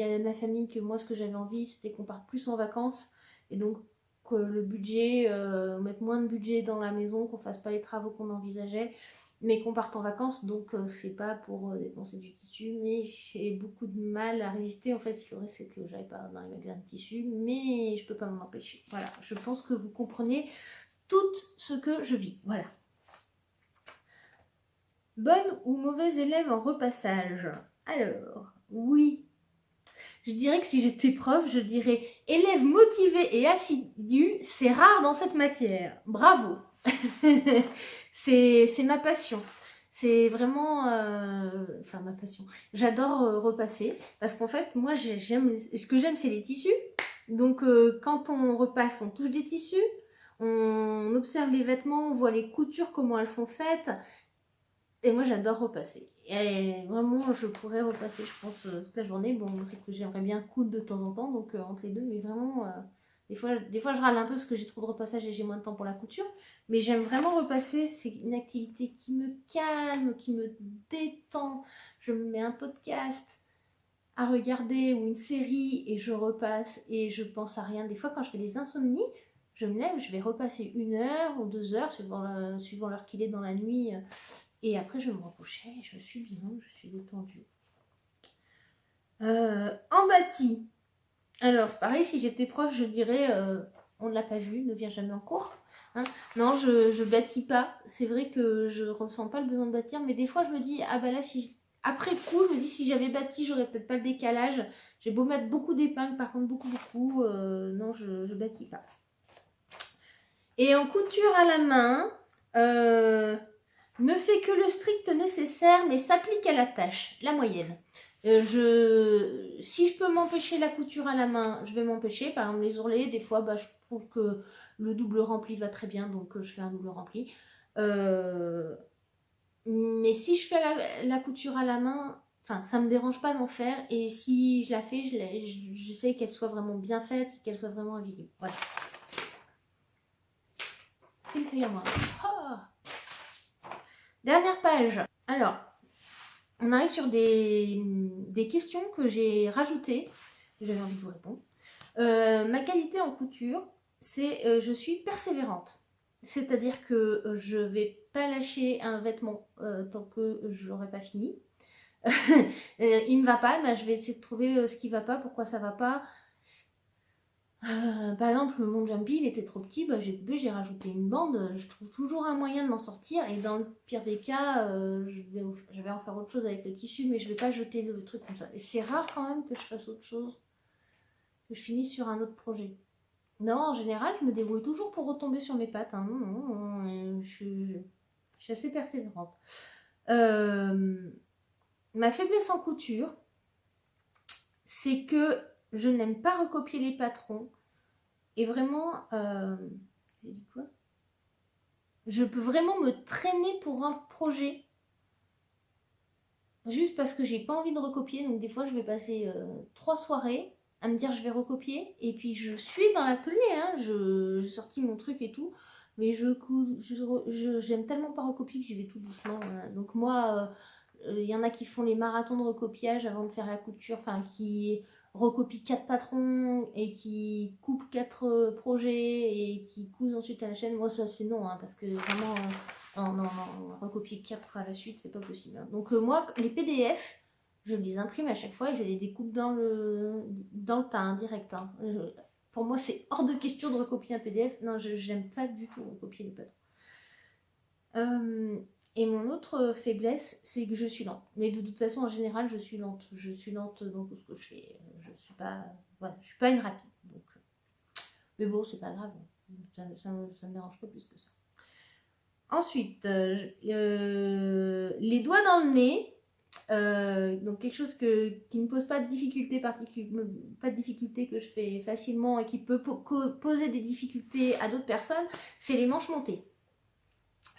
à ma famille que moi, ce que j'avais envie, c'était qu'on parte plus en vacances. Et donc, que le budget, mettre moins de budget dans la maison, qu'on fasse pas les travaux qu'on envisageait, mais qu'on parte en vacances. Donc, c'est pas pour dépenser du tissu, mais j'ai beaucoup de mal à résister. En fait, il faudrait que j'aille pas dans les magasins de tissu, mais je peux pas m'en empêcher. Voilà, je pense que vous comprenez tout ce que je vis. Voilà. Bonne ou mauvaise élève en repassage? Alors, oui. Je dirais que si j'étais prof, je dirais élève motivé et assidu, c'est rare dans cette matière. Bravo. C'est ma passion. C'est vraiment ma passion. J'adore repasser parce qu'en fait, moi, ce que j'aime, c'est les tissus. Donc, quand on repasse, on touche des tissus, on observe les vêtements, on voit les coutures, comment elles sont faites. Et moi, j'adore repasser. Et vraiment, je pourrais repasser, je pense, toute la journée. Bon, c'est que j'aimerais bien coudre de temps en temps, donc entre les deux, mais vraiment, des fois, je râle un peu parce que j'ai trop de repassage et j'ai moins de temps pour la couture. Mais j'aime vraiment repasser. C'est une activité qui me calme, qui me détend. Je me mets un podcast à regarder ou une série et je repasse et je pense à rien. Des fois, quand je fais des insomnies, je me lève, je vais repasser 1 heure ou 2 heures, suivant l'heure qu'il est dans la nuit. Et après, je vais me recoucher et je suis bien, je suis détendue. En bâti. Alors, pareil, si j'étais prof, je dirais on ne l'a pas vu, ne viens jamais en cours. Hein. Non, je bâtis pas. C'est vrai que je ressens pas le besoin de bâtir, mais des fois, je me dis, ah bah là, après coup, je me dis, si j'avais bâti, j'aurais peut-être pas le décalage. J'ai beau mettre beaucoup d'épingles, par contre, beaucoup. Non, je bâtis pas. Et en couture à la main, ne fait que le strict nécessaire, mais s'applique à la tâche, la moyenne. Si je peux m'empêcher la couture à la main, je vais m'empêcher. Par exemple, les ourlets, des fois, je trouve que le double rempli va très bien, donc je fais un double rempli. Mais si je fais la couture à la main, ça me dérange pas d'en faire. Et si je la fais, j'essaie qu'elle soit vraiment bien faite, qu'elle soit vraiment invisible. Voilà. Une feuille à moi. Oh. Dernière page. Alors, on arrive sur des questions que j'ai rajoutées. J'avais envie de vous répondre. Ma qualité en couture, c'est je suis persévérante. C'est-à-dire que je vais pas lâcher un vêtement tant que je l'aurai pas fini. Il me va pas, je vais essayer de trouver ce qui va pas, pourquoi ça va pas. Par exemple, mon jumpy, il était trop petit, bah, j'ai coupé, j'ai rajouté une bande. Je trouve toujours un moyen de m'en sortir. Et dans le pire des cas, je vais en faire autre chose avec le tissu, mais je vais pas jeter le truc comme ça. Et c'est rare quand même que je fasse autre chose, que je finisse sur un autre projet. Non, en général, je me débrouille toujours pour retomber sur mes pattes. Hein. Non, je suis assez persévérante. Ma faiblesse en couture, c'est que je n'aime pas recopier les patrons. Et vraiment, j'ai dit quoi? Je peux vraiment me traîner pour un projet juste parce que j'ai pas envie de recopier. Donc des fois, je vais passer 3 soirées à me dire je vais recopier. Et puis je suis dans l'atelier, hein, j'ai sorti mon truc et tout. Mais j'aime tellement pas recopier que j'y vais tout doucement. Voilà. Donc moi, il y en a qui font les marathons de recopiage avant de faire la couture, enfin qui recopient 4 patrons et qui coupent 4 projets et qui cousent ensuite à la chaîne. Moi ça c'est non, hein, parce que vraiment non, recopier 4 à la suite c'est pas possible. Hein. Donc moi les PDF je les imprime à chaque fois et je les découpe dans le tas, hein, direct. Hein. Pour moi c'est hors de question de recopier un PDF. Non, j'aime pas du tout recopier les patrons. Et mon autre faiblesse, c'est que je suis lente. Mais de toute façon, en général, je suis lente. Je suis lente dans tout ce que je fais. Je suis pas, voilà, je suis pas une rapide. Donc, mais bon, c'est pas grave. Ça me dérange pas plus que ça. Ensuite, les doigts dans le nez. Donc quelque chose qui ne pose pas de difficulté pas de difficulté que je fais facilement et qui peut poser des difficultés à d'autres personnes, c'est les manches montées.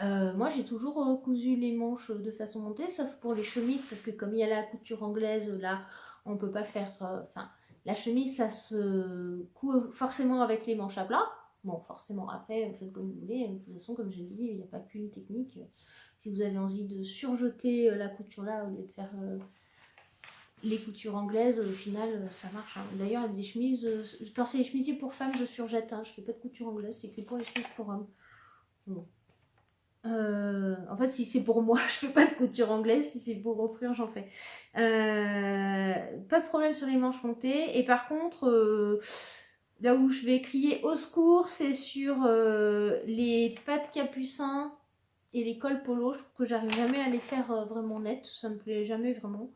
Moi j'ai toujours cousu les manches de façon montée, sauf pour les chemises, parce que comme il y a la couture anglaise, là on peut pas faire. Enfin, la chemise ça se coud forcément avec les manches à plat. Bon, forcément, après, vous faites comme vous voulez. De toute façon, comme j'ai dit, il n'y a pas qu'une technique. Si vous avez envie de surjeter la couture là au lieu de faire les coutures anglaises, au final, ça marche. Hein. D'ailleurs, des chemises, quand c'est les chemisiers pour femmes, je surjette. Hein. Je fais pas de couture anglaise, c'est que pour les chemises pour hommes. Bon. En fait, si c'est pour moi, je fais pas de couture anglaise. Si c'est pour offrir, j'en fais. Pas de problème sur les manches montées. Et par contre, là où je vais crier au secours, c'est sur les pattes capucins et les cols polo. Je trouve que j'arrive jamais à les faire vraiment nettes. Ça me plaît jamais vraiment.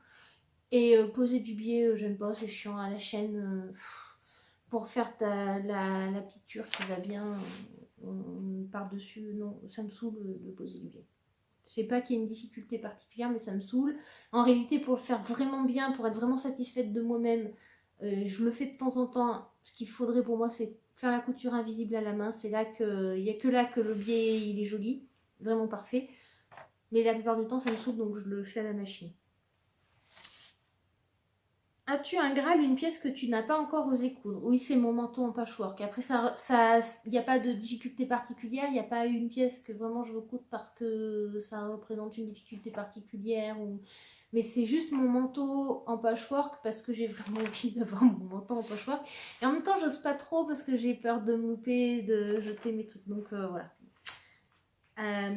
Et poser du biais, j'aime pas, c'est chiant à la chaîne. Pour faire la piqûre qui va bien par-dessus, non, ça me saoule de poser du biais. Je sais pas qu'il y ait une difficulté particulière, mais ça me saoule. En réalité, pour le faire vraiment bien, pour être vraiment satisfaite de moi-même, je le fais de temps en temps. Ce qu'il faudrait pour moi, c'est faire la couture invisible à la main. C'est là que, il n'y a que là que le biais il est joli, vraiment parfait. Mais la plupart du temps, ça me saoule, donc je le fais à la machine. As-tu un Graal, une pièce que tu n'as pas encore osé coudre? Oui, c'est mon manteau en patchwork. Après, il n'y a pas de difficulté particulière. Il n'y a pas une pièce que vraiment je veux coudre parce que ça représente une difficulté particulière. Mais c'est juste mon manteau en patchwork parce que j'ai vraiment envie d'avoir mon manteau en patchwork. Et en même temps, j'ose pas trop parce que j'ai peur de me louper, de jeter mes trucs. Donc voilà.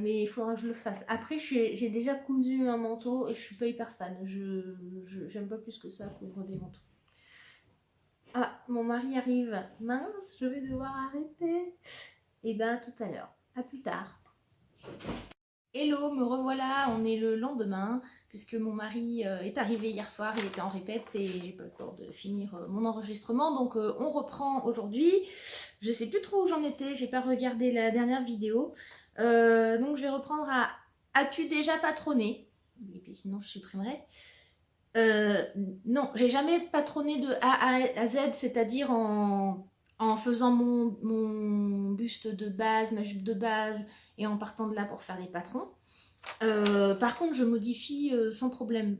Mais il faudra que je le fasse. Après, j'ai déjà cousu un manteau et je suis pas hyper fan. J'aime pas plus que ça coudre des manteaux. Ah, mon mari arrive. Mince, je vais devoir arrêter. Et ben, tout à l'heure. À plus tard. Hello, me revoilà. On est le lendemain puisque mon mari est arrivé hier soir. Il était en répète et j'ai pas le temps de finir mon enregistrement. Donc, on reprend aujourd'hui. Je sais plus trop où j'en étais. J'ai pas regardé la dernière vidéo. Donc je vais reprendre à as-tu déjà patronné? Et puis sinon je supprimerai. Non, j'ai jamais patronné de A à Z, c'est-à-dire en faisant mon buste de base, ma jupe de base et en partant de là pour faire des patrons. Par contre, je modifie sans problème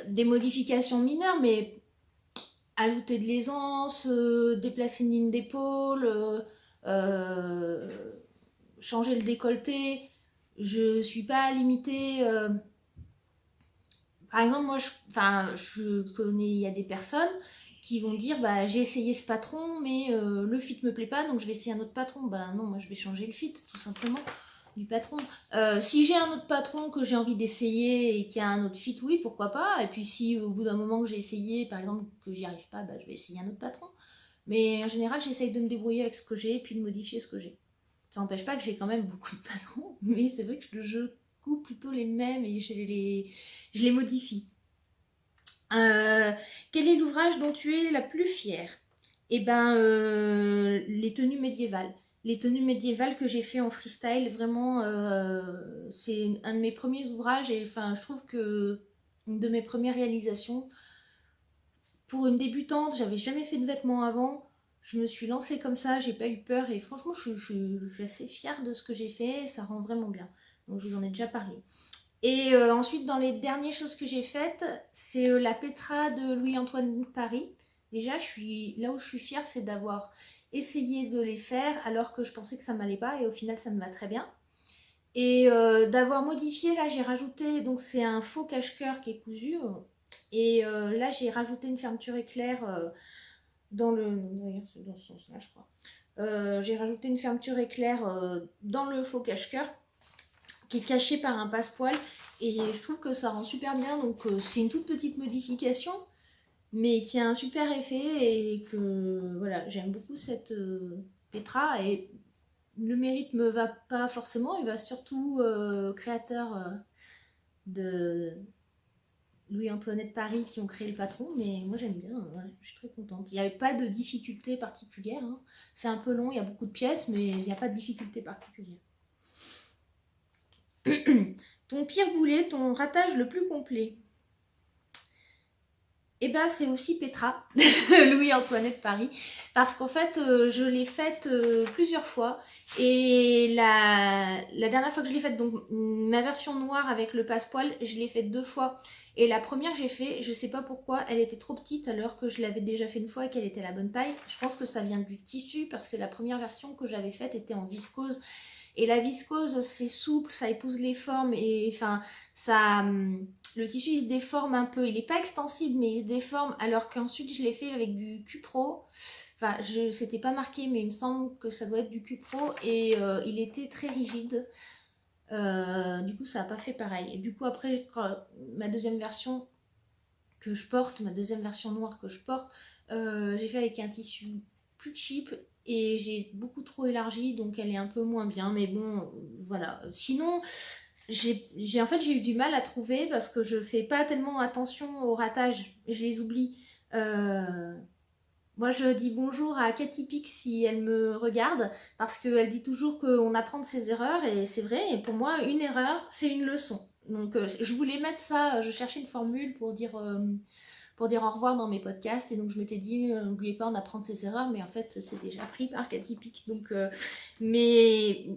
des modifications mineures, mais ajouter de l'aisance, déplacer une ligne d'épaule. Changer le décolleté, je suis pas limitée. Par exemple, moi, je connais, il y a des personnes qui vont dire, bah, j'ai essayé ce patron, mais le fit me plaît pas, donc je vais essayer un autre patron. Bah non, moi je vais changer le fit, tout simplement. Du patron. Si j'ai un autre patron que j'ai envie d'essayer et qui a un autre fit, oui, pourquoi pas. Et puis si au bout d'un moment que j'ai essayé, par exemple, que j'y arrive pas, bah, je vais essayer un autre patron. Mais en général, j'essaye de me débrouiller avec ce que j'ai et puis de modifier ce que j'ai. Ça n'empêche pas que j'ai quand même beaucoup de patrons, mais c'est vrai que je coupe plutôt les mêmes et je les modifie. Quel est l'ouvrage dont tu es la plus fière? Eh ben, les tenues médiévales. Les tenues médiévales que j'ai fait en freestyle, vraiment, c'est un de mes premiers ouvrages et enfin, je trouve que une de mes premières réalisations. Pour une débutante, j'avais jamais fait de vêtements avant. Je me suis lancée comme ça, j'ai pas eu peur et franchement, je suis assez fière de ce que j'ai fait. Ça rend vraiment bien. Donc, je vous en ai déjà parlé. Et ensuite, dans les dernières choses que j'ai faites, c'est la Petra de Louis-Antoine de Paris. Déjà, là où je suis fière, c'est d'avoir essayé de les faire alors que je pensais que ça m'allait pas et au final, ça me va très bien. Et d'avoir modifié, là, j'ai rajouté, donc c'est un faux cache-cœur qui est cousu. Et là, j'ai rajouté une fermeture éclair d'ailleurs, c'est dans ce sens-là, je crois. J'ai rajouté une fermeture éclair dans le faux cache-cœur qui est caché par un passepoil et je trouve que ça rend super bien. Donc c'est une toute petite modification mais qui a un super effet et que voilà, j'aime beaucoup cette Petra et le mérite me va pas forcément, il va surtout au créateur de Louis-Antoinette Paris qui ont créé le patron, mais moi j'aime bien, ouais, je suis très contente. Il n'y avait pas de difficulté particulière, hein. C'est un peu long, il y a beaucoup de pièces, mais il n'y a pas de difficulté particulière. Ton pire boulet, ton ratage le plus complet? Eh ben, c'est aussi Petra, Louis-Antoinette Paris, parce qu'en fait, je l'ai faite plusieurs fois, et la dernière fois que je l'ai faite, donc ma version noire avec le passepoil, je l'ai faite 2 fois, et la première que j'ai fait, je sais pas pourquoi, elle était trop petite alors que je l'avais déjà fait une fois et qu'elle était la bonne taille. Je pense que ça vient du tissu, parce que la première version que j'avais faite était en viscose, et la viscose, c'est souple, ça épouse les formes, et enfin, ça... Le tissu il se déforme un peu, il n'est pas extensible mais il se déforme alors qu'ensuite je l'ai fait avec du Cupro, enfin c'était pas marqué mais il me semble que ça doit être du Cupro et il était très rigide, du coup ça n'a pas fait pareil. Et du coup après ma deuxième version que je porte, ma deuxième version noire que je porte, j'ai fait avec un tissu plus cheap et j'ai beaucoup trop élargi donc elle est un peu moins bien mais bon voilà. Sinon en fait, j'ai eu du mal à trouver parce que je fais pas tellement attention aux ratages, je les oublie. Moi, je dis bonjour à Katy Pic si elle me regarde parce qu'elle dit toujours qu'on apprend de ses erreurs et c'est vrai. Et pour moi, une erreur, c'est une leçon. Donc, je voulais mettre ça, je cherchais une formule pour dire au revoir dans mes podcasts et donc je m'étais dit n'oubliez pas on apprend de ses erreurs mais en fait c'est déjà pris par Katy Pic donc mais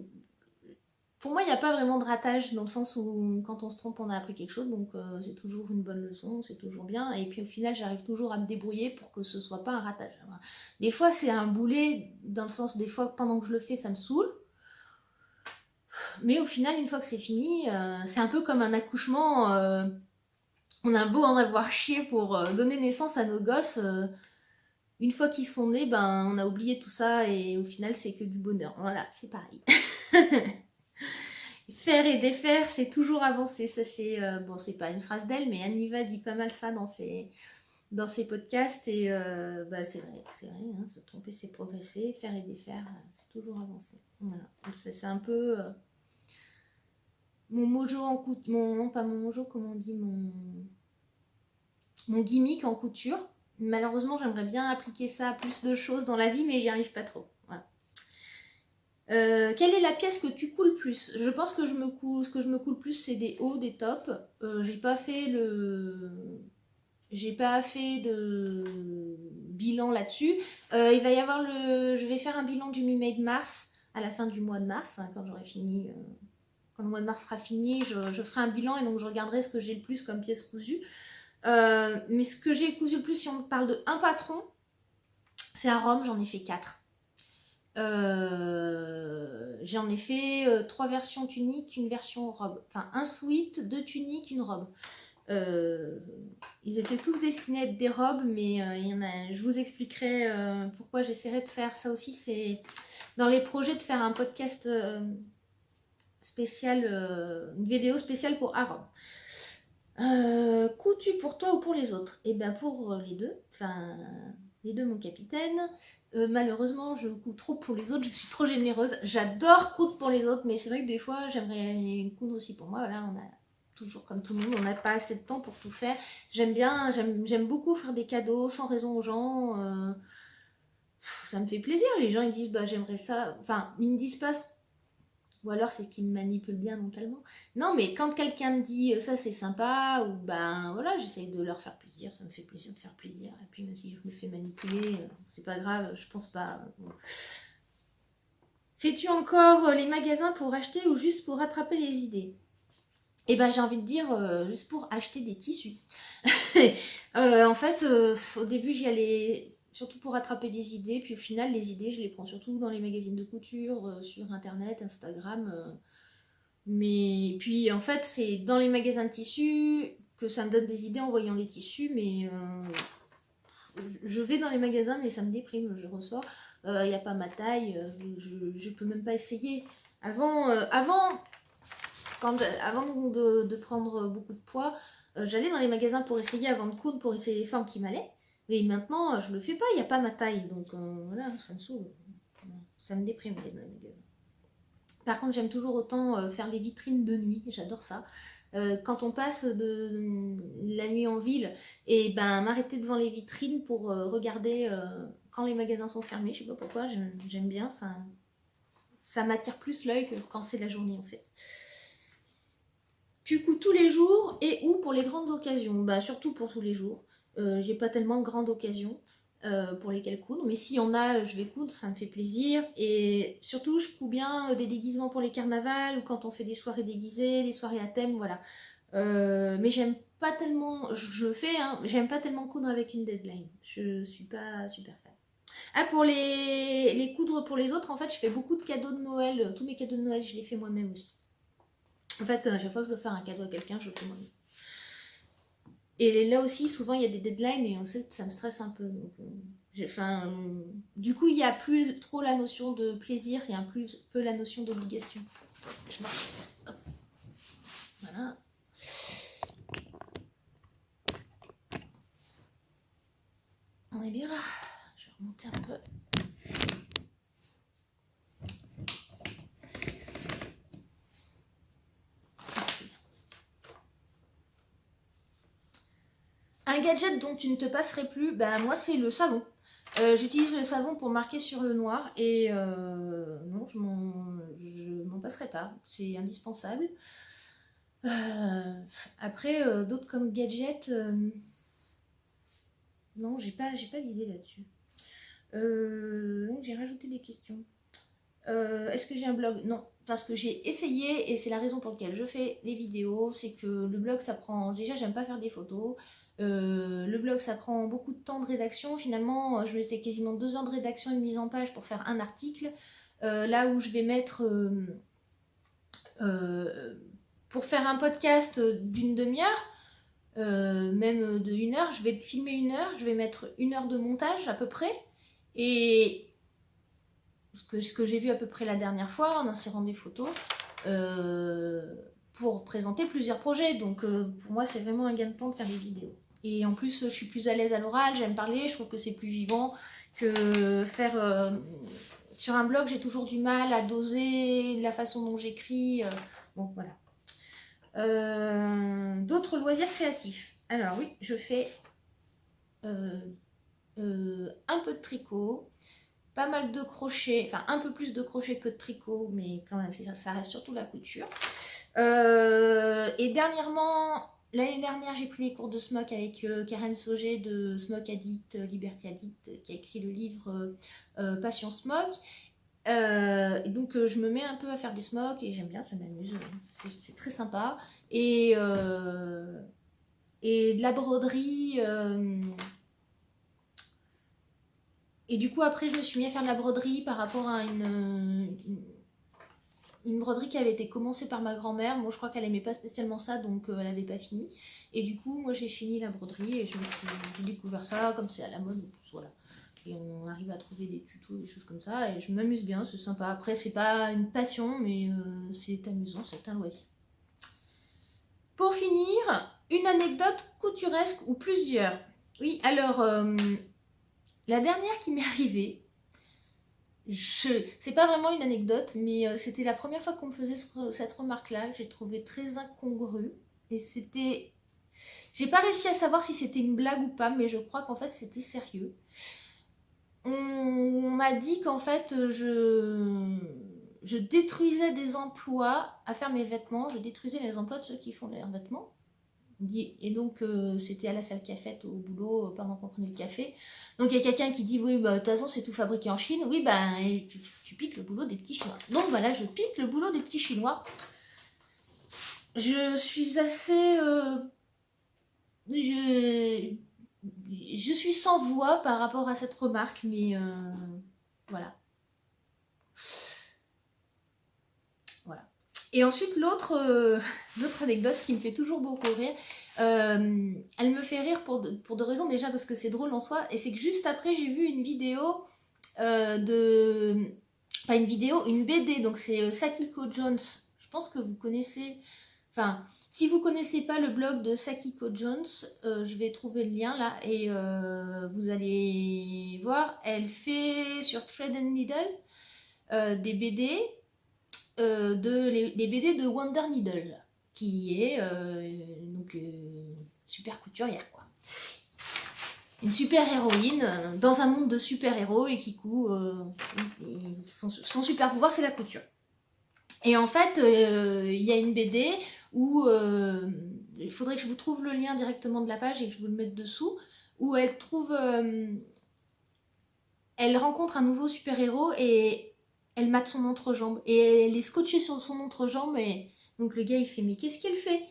pour moi, il n'y a pas vraiment de ratage dans le sens où quand on se trompe, on a appris quelque chose, donc c'est toujours une bonne leçon, c'est toujours bien. Et puis au final, j'arrive toujours à me débrouiller pour que ce soit pas un ratage. Des fois, c'est un boulet, dans le sens, des fois, pendant que je le fais, ça me saoule. Mais au final, une fois que c'est fini, c'est un peu comme un accouchement. On a beau en avoir chié pour donner naissance à nos gosses. Une fois qu'ils sont nés, ben, on a oublié tout ça et au final, c'est que du bonheur. Voilà, c'est pareil. Faire et défaire, c'est toujours avancer. Ça, c'est bon, c'est pas une phrase d'elle, mais Anniva dit pas mal ça dans ses podcasts. Et bah, c'est vrai, hein, se tromper, c'est progresser. Faire et défaire, c'est toujours avancer. Voilà. C'est un peu mon mojo en couture. Non, pas mon mojo, comment on dit mon gimmick en couture. Malheureusement, j'aimerais bien appliquer ça à plus de choses dans la vie, mais j'y arrive pas trop. Voilà. Quelle est la pièce que tu coules plus? Je pense que ce que je me coule plus, c'est des hauts, des tops. J'ai pas fait de bilan là-dessus. Il va y avoir je vais faire un bilan du Mi-Made Mars à la fin du mois de mars, hein, quand j'aurai fini. Quand le mois de mars sera fini, je ferai un bilan et donc je regarderai ce que j'ai le plus comme pièce cousue. Mais ce que j'ai cousu le plus, si on parle de un patron, c'est à Rome, j'en ai fait 4. J'en ai fait 3 versions tuniques, une version robe. Enfin, un sweat, 2 tuniques, une robe. Ils étaient tous destinés à être des robes, mais il y en a, je vous expliquerai pourquoi j'essaierai de faire ça aussi. C'est dans les projets de faire un podcast une vidéo spéciale pour Aaron. Couds-tu pour toi ou pour les autres? Et bien pour les deux, enfin les deux mon capitaine. Malheureusement je couds trop pour les autres, je suis trop généreuse. J'adore coudre pour les autres, mais c'est vrai que des fois j'aimerais coudre aussi pour moi. Voilà, on a toujours comme tout le monde, on n'a pas assez de temps pour tout faire. J'aime beaucoup faire des cadeaux sans raison aux gens. Ça me fait plaisir, les gens ils disent bah j'aimerais ça. Enfin, ils me disent pas. Ou alors c'est qu'ils me manipulent bien mentalement. Non, mais quand quelqu'un me dit ça c'est sympa, ou ben voilà, j'essaye de leur faire plaisir, ça me fait plaisir de faire plaisir. Et puis même si je me fais manipuler, c'est pas grave, je pense pas. Bon. Fais-tu encore les magasins pour acheter ou juste pour rattraper les idées? Eh ben j'ai envie de dire juste pour acheter des tissus. En fait, au début j'y allais surtout pour rattraper des idées, puis au final les idées je les prends surtout dans les magazines de couture, sur internet, Instagram. Mais puis en fait c'est dans les magasins de tissus que ça me donne des idées en voyant les tissus, mais je vais dans les magasins mais ça me déprime, je ressors, il n'y a pas ma taille, je peux même pas essayer. Avant de prendre beaucoup de poids, j'allais dans les magasins pour essayer avant de coudre, pour essayer les formes qui m'allaient. Mais maintenant, je le fais pas, il n'y a pas ma taille. Donc voilà, ça me saoule. Ça me déprime d'aller dans les magasins. Par contre, j'aime toujours autant faire les vitrines de nuit, j'adore ça. Quand on passe de la nuit en ville, et ben m'arrêter devant les vitrines pour regarder quand les magasins sont fermés, je sais pas pourquoi, j'aime bien, ça m'attire plus l'œil que quand c'est la journée en fait. Tu couds tous les jours et ou pour les grandes occasions? Bah surtout pour tous les jours. J'ai pas tellement de grandes occasions pour lesquelles coudre, mais s'il y en a, je vais coudre, ça me fait plaisir. Et surtout, je couds bien des déguisements pour les carnavals ou quand on fait des soirées déguisées, des soirées à thème, voilà. Mais j'aime pas tellement, je fais, hein, j'aime pas tellement coudre avec une deadline. Je suis pas super fan. Ah, pour les coudre pour les autres, en fait, je fais beaucoup de cadeaux de Noël. Tous mes cadeaux de Noël, je les fais moi-même aussi. En fait, à chaque fois que je dois faire un cadeau à quelqu'un, je le fais moi-même. Et là aussi, souvent, il y a des deadlines et en fait, ça me stresse un peu. Donc, du coup, il n'y a plus trop la notion de plaisir, il y a plus peu la notion d'obligation. Je m'arrête. Hop. Voilà. On est bien là. Je vais remonter un peu. Un gadget dont tu ne te passerais plus, bah moi c'est le savon. J'utilise le savon pour marquer sur le noir et non, je m'en passerai pas. C'est indispensable. Après, d'autres comme gadget, non, j'ai pas d'idée là-dessus. Donc j'ai rajouté des questions. Est-ce que j'ai un blog? Non, parce que j'ai essayé et c'est la raison pour laquelle je fais les vidéos, c'est que le blog ça prend, déjà j'aime pas faire des photos, le blog ça prend beaucoup de temps de rédaction, finalement je mettais quasiment 2 ans de rédaction et de mise en page pour faire un article, là où je vais mettre pour faire un podcast d'une demi-heure, même de 1 heure, je vais filmer 1 heure, je vais mettre 1 heure de montage à peu près, et ce que j'ai vu à peu près la dernière fois en insérant des photos pour présenter plusieurs projets. Donc pour moi c'est vraiment un gain de temps de faire des vidéos. Et en plus je suis plus à l'aise à l'oral, j'aime parler, je trouve que c'est plus vivant que faire... sur un blog j'ai toujours du mal à doser la façon dont j'écris. Bon voilà. D'autres loisirs créatifs. Alors oui, je fais un peu de tricot, pas mal de crochet, enfin un peu plus de crochet que de tricot, mais quand même ça reste surtout la couture. Et dernièrement, l'année dernière, j'ai pris les cours de smock avec Karen Sauger de Smock Addict, Liberty Addict, qui a écrit le livre Passion Smock. Et donc je me mets un peu à faire des smocks et j'aime bien, ça m'amuse, c'est très sympa. Et de la broderie. Et du coup, après, je me suis mis à faire de la broderie par rapport à une broderie qui avait été commencée par ma grand-mère. Moi, je crois qu'elle aimait pas spécialement ça, donc elle n'avait pas fini. Et du coup, moi, j'ai fini la broderie et j'ai découvert ça, comme c'est à la mode, voilà. puis on arrive à trouver des tutos, des choses comme ça, et je m'amuse bien, c'est sympa. Après, c'est pas une passion, mais c'est amusant, c'est un loisir. Pour finir, une anecdote couturesque ou plusieurs. Oui, alors, la dernière qui m'est arrivée, c'est pas vraiment une anecdote, mais c'était la première fois qu'on me faisait cette remarque-là, que j'ai trouvé très incongrue. Et c'était... J'ai pas réussi à savoir si c'était une blague ou pas, mais je crois qu'en fait c'était sérieux. On m'a dit qu'en fait je détruisais des emplois à faire mes vêtements, je détruisais les emplois de ceux qui font leurs vêtements. Et donc c'était à la salle cafette au boulot pendant qu'on prenait le café. Donc il y a quelqu'un qui dit oui bah de toute façon c'est tout fabriqué en Chine. Oui bah tu piques le boulot des petits Chinois. Donc voilà, je pique le boulot des petits Chinois. Je suis assez je suis sans voix par rapport à cette remarque, mais voilà. Voilà. Et ensuite, l'autre anecdote qui me fait toujours beaucoup rire, elle me fait rire pour deux raisons. Déjà parce que c'est drôle en soi, et c'est que juste après, j'ai vu une vidéo pas une vidéo, une BD. Donc c'est Sakiko Jones. Je pense que vous connaissez... Enfin, si vous connaissez pas le blog de Sakiko Jones, je vais trouver le lien là et vous allez voir. Elle fait sur Thread and Needle des BD, les BD de Wonder Needle, qui est donc super couturière quoi. Une super héroïne dans un monde de super héros et qui son super pouvoir c'est la couture. Et en fait, il y a une BD où il faudrait que je vous trouve le lien directement de la page et que je vous le mette dessous, où elle elle rencontre un nouveau super-héros et elle mate son entrejambe. Et elle est scotchée sur son entrejambe et donc le gars il fait mais qu'est-ce qu'elle fait?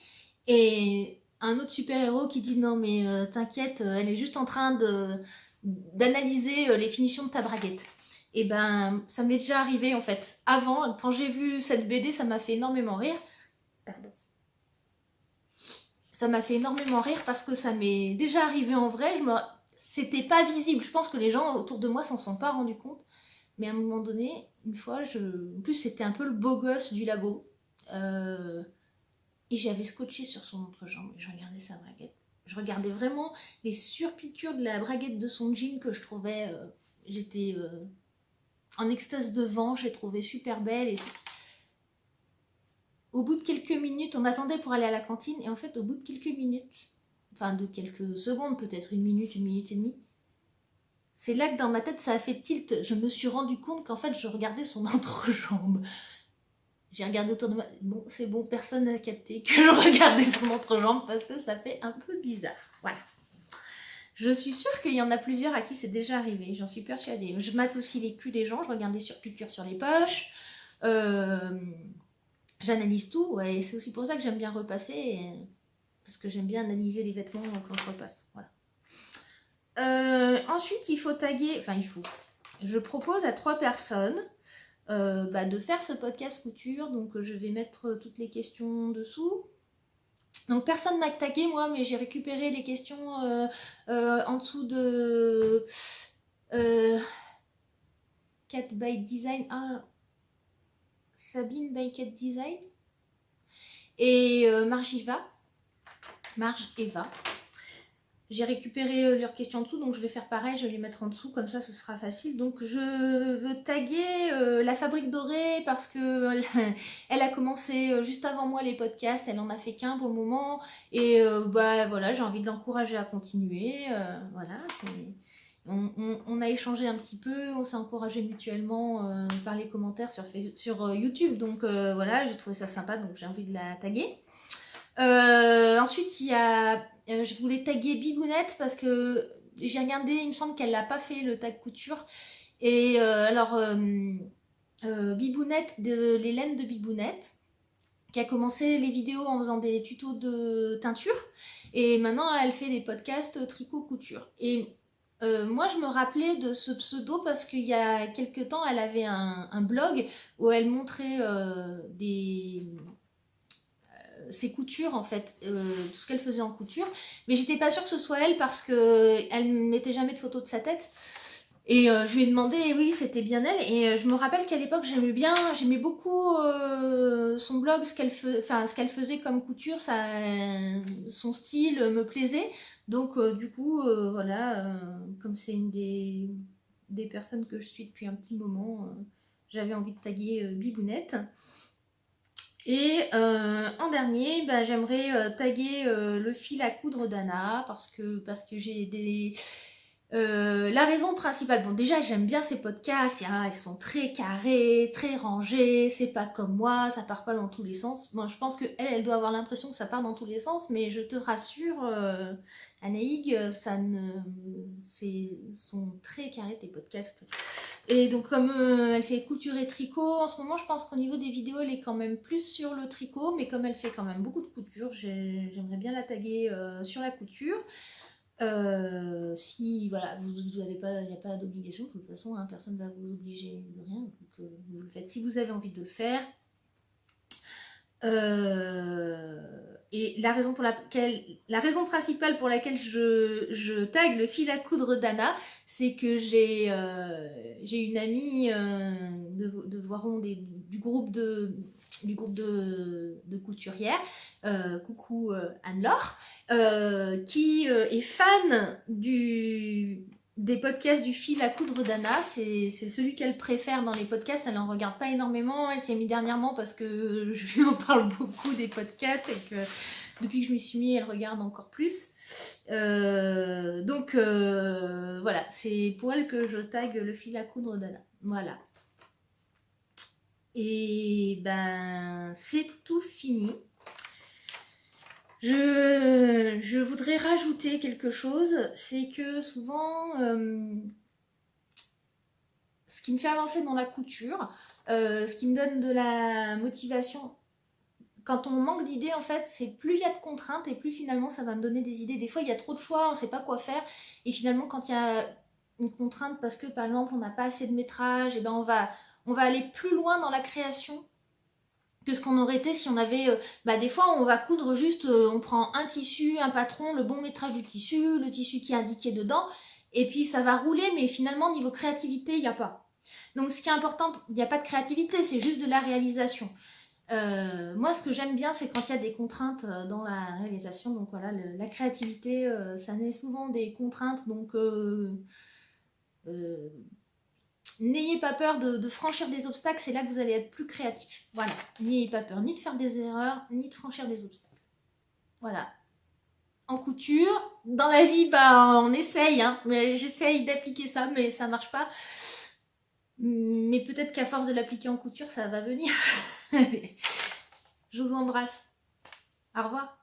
Et un autre super-héros qui dit non mais t'inquiète, elle est juste en train d'analyser les finitions de ta braguette. Et ben, ça m'est déjà arrivé en fait. Avant, quand j'ai vu cette BD, ça m'a fait énormément rire. Pardon. Ça m'a fait énormément rire parce que ça m'est déjà arrivé en vrai. C'était pas visible. Je pense que les gens autour de moi s'en sont pas rendus compte. Mais à un moment donné, une fois, en plus c'était un peu le beau gosse du labo. Et j'avais scotché sur son entrejambe et je regardais sa braguette. Je regardais vraiment les surpiqûres de la braguette de son jean que je trouvais... j'étais... en extase devant, j'ai trouvé super belle. Et au bout de quelques minutes, on attendait pour aller à la cantine. Et en fait, au bout de quelques minutes, enfin de quelques secondes, peut-être une minute et demie, c'est là que dans ma tête, ça a fait tilt. Je me suis rendu compte qu'en fait, je regardais son entrejambe. J'ai regardé autour de moi. Bon, c'est bon, personne n'a capté que je regardais son entrejambe parce que ça fait un peu bizarre. Voilà. Je suis sûre qu'il y en a plusieurs à qui c'est déjà arrivé, j'en suis persuadée. Je mate aussi les culs des gens, je regarde les surpiqûres sur les poches, j'analyse tout, ouais, et c'est aussi pour ça que j'aime bien repasser, parce que j'aime bien analyser les vêtements quand je repasse. Voilà. Ensuite, il faut taguer, je propose à 3 personnes de faire ce podcast couture, donc je vais mettre toutes les questions dessous. Donc personne m'a tagué moi, mais j'ai récupéré les questions en dessous de Cat by Design, Sabine by Cat Design et Marge Eva. J'ai récupéré leurs questions en dessous, donc je vais faire pareil, je vais les mettre en dessous, comme ça ce sera facile. Donc je veux taguer la Fabrique Dorée parce que elle a commencé juste avant moi les podcasts, elle en a fait qu'un pour le moment. Et voilà, j'ai envie de l'encourager à continuer. Voilà, on a échangé un petit peu, on s'est encouragé mutuellement par les commentaires sur YouTube. Donc voilà, j'ai trouvé ça sympa, donc j'ai envie de la taguer. Ensuite, il y a... je voulais taguer Bibounette parce que j'ai regardé, il me semble qu'elle n'a pas fait le tag couture. Et Bibounette, les laines de Bibounette, qui a commencé les vidéos en faisant des tutos de teinture. Et maintenant, elle fait des podcasts tricot-couture. Et moi, je me rappelais de ce pseudo parce qu'il y a quelques temps, elle avait un blog où elle montrait ses coutures en fait, tout ce qu'elle faisait en couture, mais j'étais pas sûre que ce soit elle parce que elle ne mettait jamais de photos de sa tête. Et je lui ai demandé, et oui, c'était bien elle. Et je me rappelle qu'à l'époque, j'aimais beaucoup son blog, ce qu'elle faisait comme couture, son style me plaisait. Donc, du coup, voilà, comme c'est une des personnes que je suis depuis un petit moment, j'avais envie de taguer Bibounette. Et en dernier, bah, j'aimerais taguer le fil à coudre d'Anna parce que j'ai des... la raison principale, bon déjà j'aime bien ces podcasts, ils sont très carrés, très rangés, c'est pas comme moi, ça part pas dans tous les sens. Moi je pense elle doit avoir l'impression que ça part dans tous les sens, mais je te rassure, Anaïg, sont très carrés tes podcasts. Et donc comme elle fait couture et tricot, en ce moment je pense qu'au niveau des vidéos elle est quand même plus sur le tricot, mais comme elle fait quand même beaucoup de couture, j'aimerais bien la taguer sur la couture. Si voilà, vous avez pas, il n'y a pas d'obligation, de toute façon, hein, personne ne va vous obliger de rien, donc vous le faites si vous avez envie de le faire. Et la raison principale pour laquelle je tag le fil à coudre d'Anna, c'est que j'ai une amie de Voiron du groupe de couturières, coucou Anne-Laure, qui est fan des podcasts du fil à coudre d'Anna. C'est celui qu'elle préfère dans les podcasts. Elle en regarde pas énormément. Elle s'y est mise dernièrement parce que je lui en parle beaucoup des podcasts et que depuis que je m'y suis mis, elle regarde encore plus. Donc voilà, c'est pour elle que je tag le fil à coudre d'Anna. Voilà. Et ben c'est tout fini. Je voudrais rajouter quelque chose, c'est que souvent, ce qui me fait avancer dans la couture, ce qui me donne de la motivation, quand on manque d'idées, en fait, c'est plus il y a de contraintes et plus finalement ça va me donner des idées. Des fois, il y a trop de choix, on ne sait pas quoi faire. Et finalement, quand il y a une contrainte parce que, par exemple, on n'a pas assez de métrage, et ben on va aller plus loin dans la création que ce qu'on aurait été si on avait... des fois, on va coudre juste, on prend un tissu, un patron, le bon métrage du tissu, le tissu qui est indiqué dedans, et puis ça va rouler, mais finalement, niveau créativité, il n'y a pas. Donc, ce qui est important, il n'y a pas de créativité, c'est juste de la réalisation. Moi, ce que j'aime bien, c'est quand il y a des contraintes dans la réalisation. Donc voilà, la créativité, ça naît souvent des contraintes. Donc n'ayez pas peur de franchir des obstacles, c'est là que vous allez être plus créatif. Voilà, n'ayez pas peur ni de faire des erreurs, ni de franchir des obstacles. Voilà. En couture, dans la vie, on essaye, hein, mais j'essaye d'appliquer ça, mais ça marche pas. Mais peut-être qu'à force de l'appliquer en couture, ça va venir. Je vous embrasse. Au revoir.